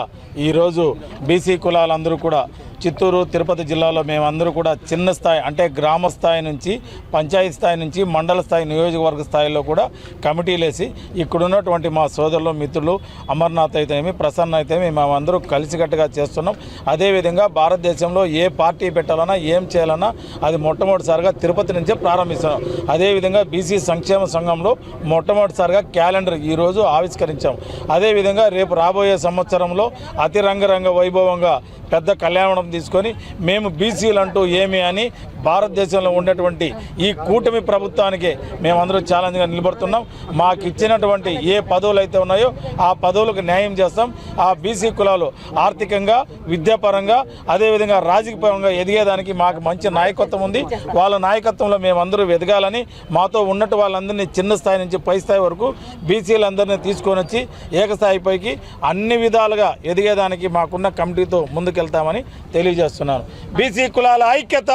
S5: ఈరోజు బీసీ కులాలందరూ కూడా చిత్తూరు తిరుపతి జిల్లాలో మేమందరూ కూడా చిన్న స్థాయి అంటే గ్రామ స్థాయి నుంచి పంచాయతీ స్థాయి నుంచి మండల స్థాయి నియోజకవర్గ స్థాయిలో కూడా కమిటీలు వేసి ఇక్కడ ఉన్నటువంటి మా సోదరులు మిత్రులు అమర్నాథ్ అయితేనేమి ప్రసన్న అయితే మేమందరూ కలిసికట్టుగా చేస్తున్నాం. అదేవిధంగా భారతదేశంలో ఏ పార్టీ పెట్టాలన్నా ఏం చేయాలన్నా అది మొట్టమొదటిసారిగా తిరుపతి నుంచే ప్రారంభిస్తున్నాం. అదేవిధంగా బీసీ సంక్షేమ సంఘంలో మొట్టమొదటిసారిగా క్యాలెండర్ ఈరోజు ఆవిష్కరించాం. అదేవిధంగా రేపు రాబోయే సంవత్సరంలో అతి రంగరంగ వైభవంగా పెద్ద కళ్యాణం తీసుకొని మేము బీసీలు అంటూ ఏమి అని భారతదేశంలో ఉన్నటువంటి ఈ కూటమి ప్రభుత్వానికి మేమందరూ ఛాలెంజ్గా నిలబడుతున్నాం. మాకు ఇచ్చినటువంటి ఏ పదవులు అయితే ఉన్నాయో ఆ పదవులకు న్యాయం చేస్తాం. ఆ బీసీ కులాలు ఆర్థికంగా విద్యాపరంగా అదేవిధంగా రాజకీయపరంగా ఎదిగేదానికి మాకు మంచి నాయకత్వం ఉంది. వాళ్ళ నాయకత్వంలో మేమందరూ ఎదగాలని మాతో ఉన్నట్టు వాళ్ళందరినీ చిన్న స్థాయి నుంచి పై స్థాయి వరకు బీసీలందరినీ తీసుకొని వచ్చి ఏకస్థాయిపైకి అన్ని విధాలుగా ఎదిగేదానికి మాకున్న కమిటీతో ముందుకెళ్తామని తెలియజేస్తున్నాను. బీసీ కులాల ఐక్యత.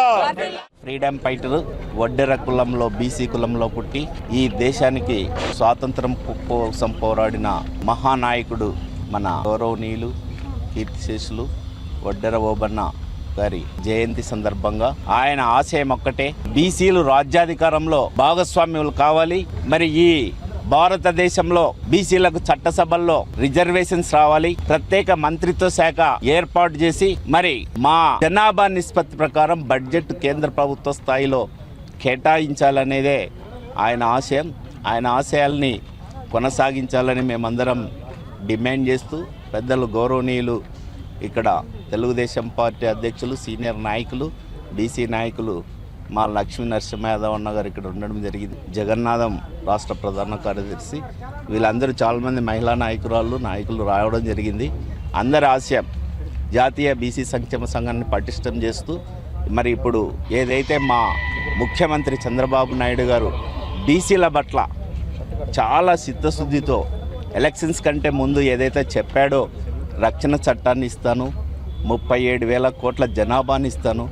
S15: ఫ్రీడమ్ ఫైటర్ వడ్డెర కులంలో బీసీ కులంలో పుట్టి ఈ దేశానికి స్వాతంత్రం కోసం పోరాడిన మహానాయకుడు మన గౌరవనీయులు కీర్తిశేషులు వడ్డెర ఓబన్న గారి జయంతి సందర్భంగా ఆయన ఆశయం ఒక్కటే, బీసీలు రాజ్యాధికారంలో భాగస్వామ్యులు కావాలి. మరి ఈ భారతదేశంలో బీసీలకు చట్టసభల్లో రిజర్వేషన్స్ రావాలి. ప్రత్యేక మంత్రిత్వ శాఖ ఏర్పాటు చేసి మరి మా జనాభా నిష్పత్తి ప్రకారం బడ్జెట్ కేంద్ర ప్రభుత్వ స్థాయిలో కేటాయించాలనేదే ఆయన ఆశయం. ఆయన ఆశయాల్ని కొనసాగించాలని మేమందరం డిమాండ్ చేస్తూ పెద్దలు గౌరవనీయులు ఇక్కడ తెలుగుదేశం పార్టీ అధ్యక్షులు సీనియర్ నాయకులు బీసీ నాయకులు మా లక్ష్మీ నరసింహ యాదవ్ అన్న గారు ఇక్కడ ఉండడం జరిగింది. జగన్నాథం రాష్ట్ర ప్రధాన కార్యదర్శి, వీళ్ళందరూ చాలామంది మహిళా నాయకులు రావడం జరిగింది. అందరి ఆశయం జాతీయ బీసీ సంక్షేమ సంఘాన్ని పటిష్టం చేస్తూ మరి ఇప్పుడు ఏదైతే మా ముఖ్యమంత్రి చంద్రబాబు నాయుడు గారు బీసీల పట్ల చాలా చిత్తశుద్ధితో ఎలక్షన్స్ కంటే ముందు ఏదైతే చెప్పాడో రక్షణ చట్టాన్ని ఇస్తాను, 37,000 కోట్ల జనాభాని ఇస్తాను,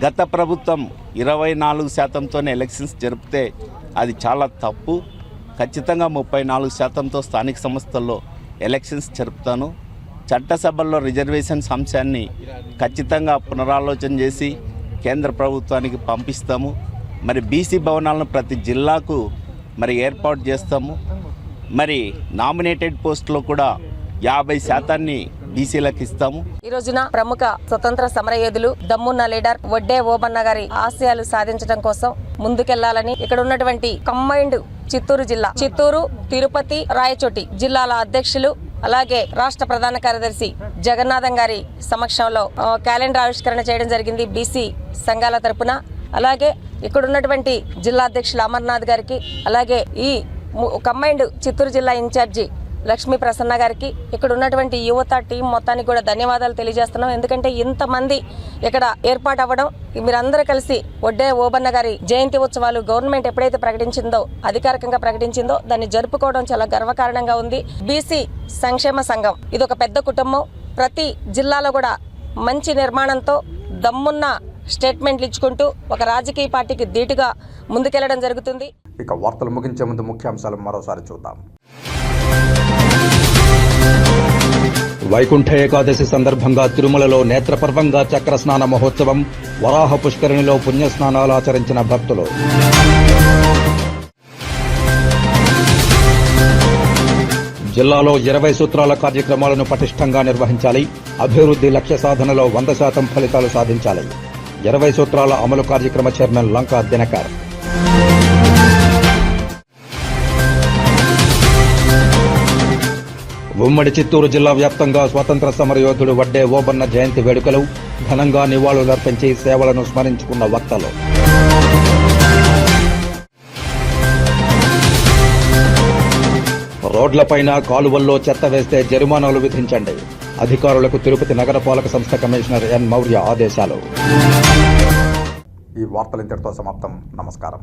S15: గత ప్రభుత్వం 24%తోనే ఎలక్షన్స్ జరిపితే అది చాలా తప్పు, ఖచ్చితంగా 34%తో స్థానిక సంస్థల్లో ఎలక్షన్స్ జరుపుతాను, చట్టసభల్లో రిజర్వేషన్స్ అంశాన్ని ఖచ్చితంగా పునరాలోచన చేసి కేంద్ర ప్రభుత్వానికి పంపిస్తాము. మరి బీసీ భవనాలను ప్రతి జిల్లాకు మరి ఏర్పాటు చేస్తాము. మరి నామినేటెడ్ పోస్టులో కూడా 50% బీసీలకు ఇస్తాము.
S16: ఈ రోజున ప్రముఖ స్వతంత్ర సమరయోధులు దమ్మున్న లీడర్ వడ్డే ఓబన్న గారి ఆశయాలు సాధించడం కోసం ముందుకెళ్లాలని ఇక్కడ ఉన్నటువంటి కంబైన్డ్ చిత్తూరు జిల్లా, చిత్తూరు, తిరుపతి, రాయచోటి జిల్లాల అధ్యక్షులు అలాగే రాష్ట్ర ప్రధాన కార్యదర్శి జగన్నాథం గారి సమక్షంలో క్యాలెండర్ ఆవిష్కరణ చేయడం జరిగింది బీసీ సంఘాల తరపున. అలాగే ఇక్కడ ఉన్నటువంటి జిల్లా అధ్యక్షులు అమర్నాథ్ గారికి, అలాగే ఈ కంబైన్డ్ చిత్తూరు జిల్లా ఇన్ఛార్జి లక్ష్మీ ప్రసన్న గారికి, ఇక్కడ ఉన్నటువంటి యువత టీం మొత్తానికి కూడా ధన్యవాదాలు తెలియజేస్తున్నాం. ఎందుకంటే ఇంతమంది ఇక్కడ ఏర్పాటు అవ్వడం, మీరందరూ కలిసి వడ్డే ఓబన్న గారి జయంతి ఉత్సవాలు గవర్నమెంట్ ఎప్పుడైతే ప్రకటించిందో, అధికారికంగా ప్రకటించిందో దాన్ని జరుపుకోవడం చాలా గర్వకారణంగా ఉంది. బీసీ సంక్షేమ సంఘం ఇది ఒక పెద్ద కుటుంబం. ప్రతి జిల్లాలో కూడా మంచి నిర్మాణంతో దమ్మున్న స్టేట్మెంట్లు ఇచ్చుకుంటూ ఒక రాజకీయ పార్టీకి ధీటుగా ముందుకెళ్లడం జరుగుతుంది.
S1: ఇక వార్తలు ముగించే ముందు ముఖ్యాంశాలు మరోసారి చూద్దాం.
S2: వైకుంఠ ఏకాదశి సందర్భంగా తిరుమలలో నేత్రపర్వంగా చక్రస్నాన మహోత్సవం, వరాహ పుష్కరిణిలో పుణ్యస్నానాలు ఆచరించిన భక్తులు. జిల్లాలో 20 సూత్రాల కార్యక్రమాలను పటిష్టంగా నిర్వహించాలి. అభివృద్ధి లక్ష్య సాధనలో 100% ఫలితాలు సాధించాలి. 20 సూత్రాల అమలు కార్యక్రమ చైర్మన్ లంకా దినకర్. ఉమ్మడి చిత్తూరు జిల్లా వ్యాప్తంగా స్వాతంత్ర సమరయోధుడు వడ్డే ఓబన్న జయంతి వేడుకలు, ఘనంగా నివాళులర్పించి సేవలను స్మరించుకున్న వక్తలు. రోడ్లపైన కాలువల్లో చెత్త వేస్తే జరిమానాలు విధించండి. అధికారులకు తిరుపతి నగరపాలక సంస్థ కమిషనర్ ఎన్ మౌర్య ఆదేశాలు.
S1: ఈ వార్తలు ఇంతటితో సమాప్తం. నమస్కారం.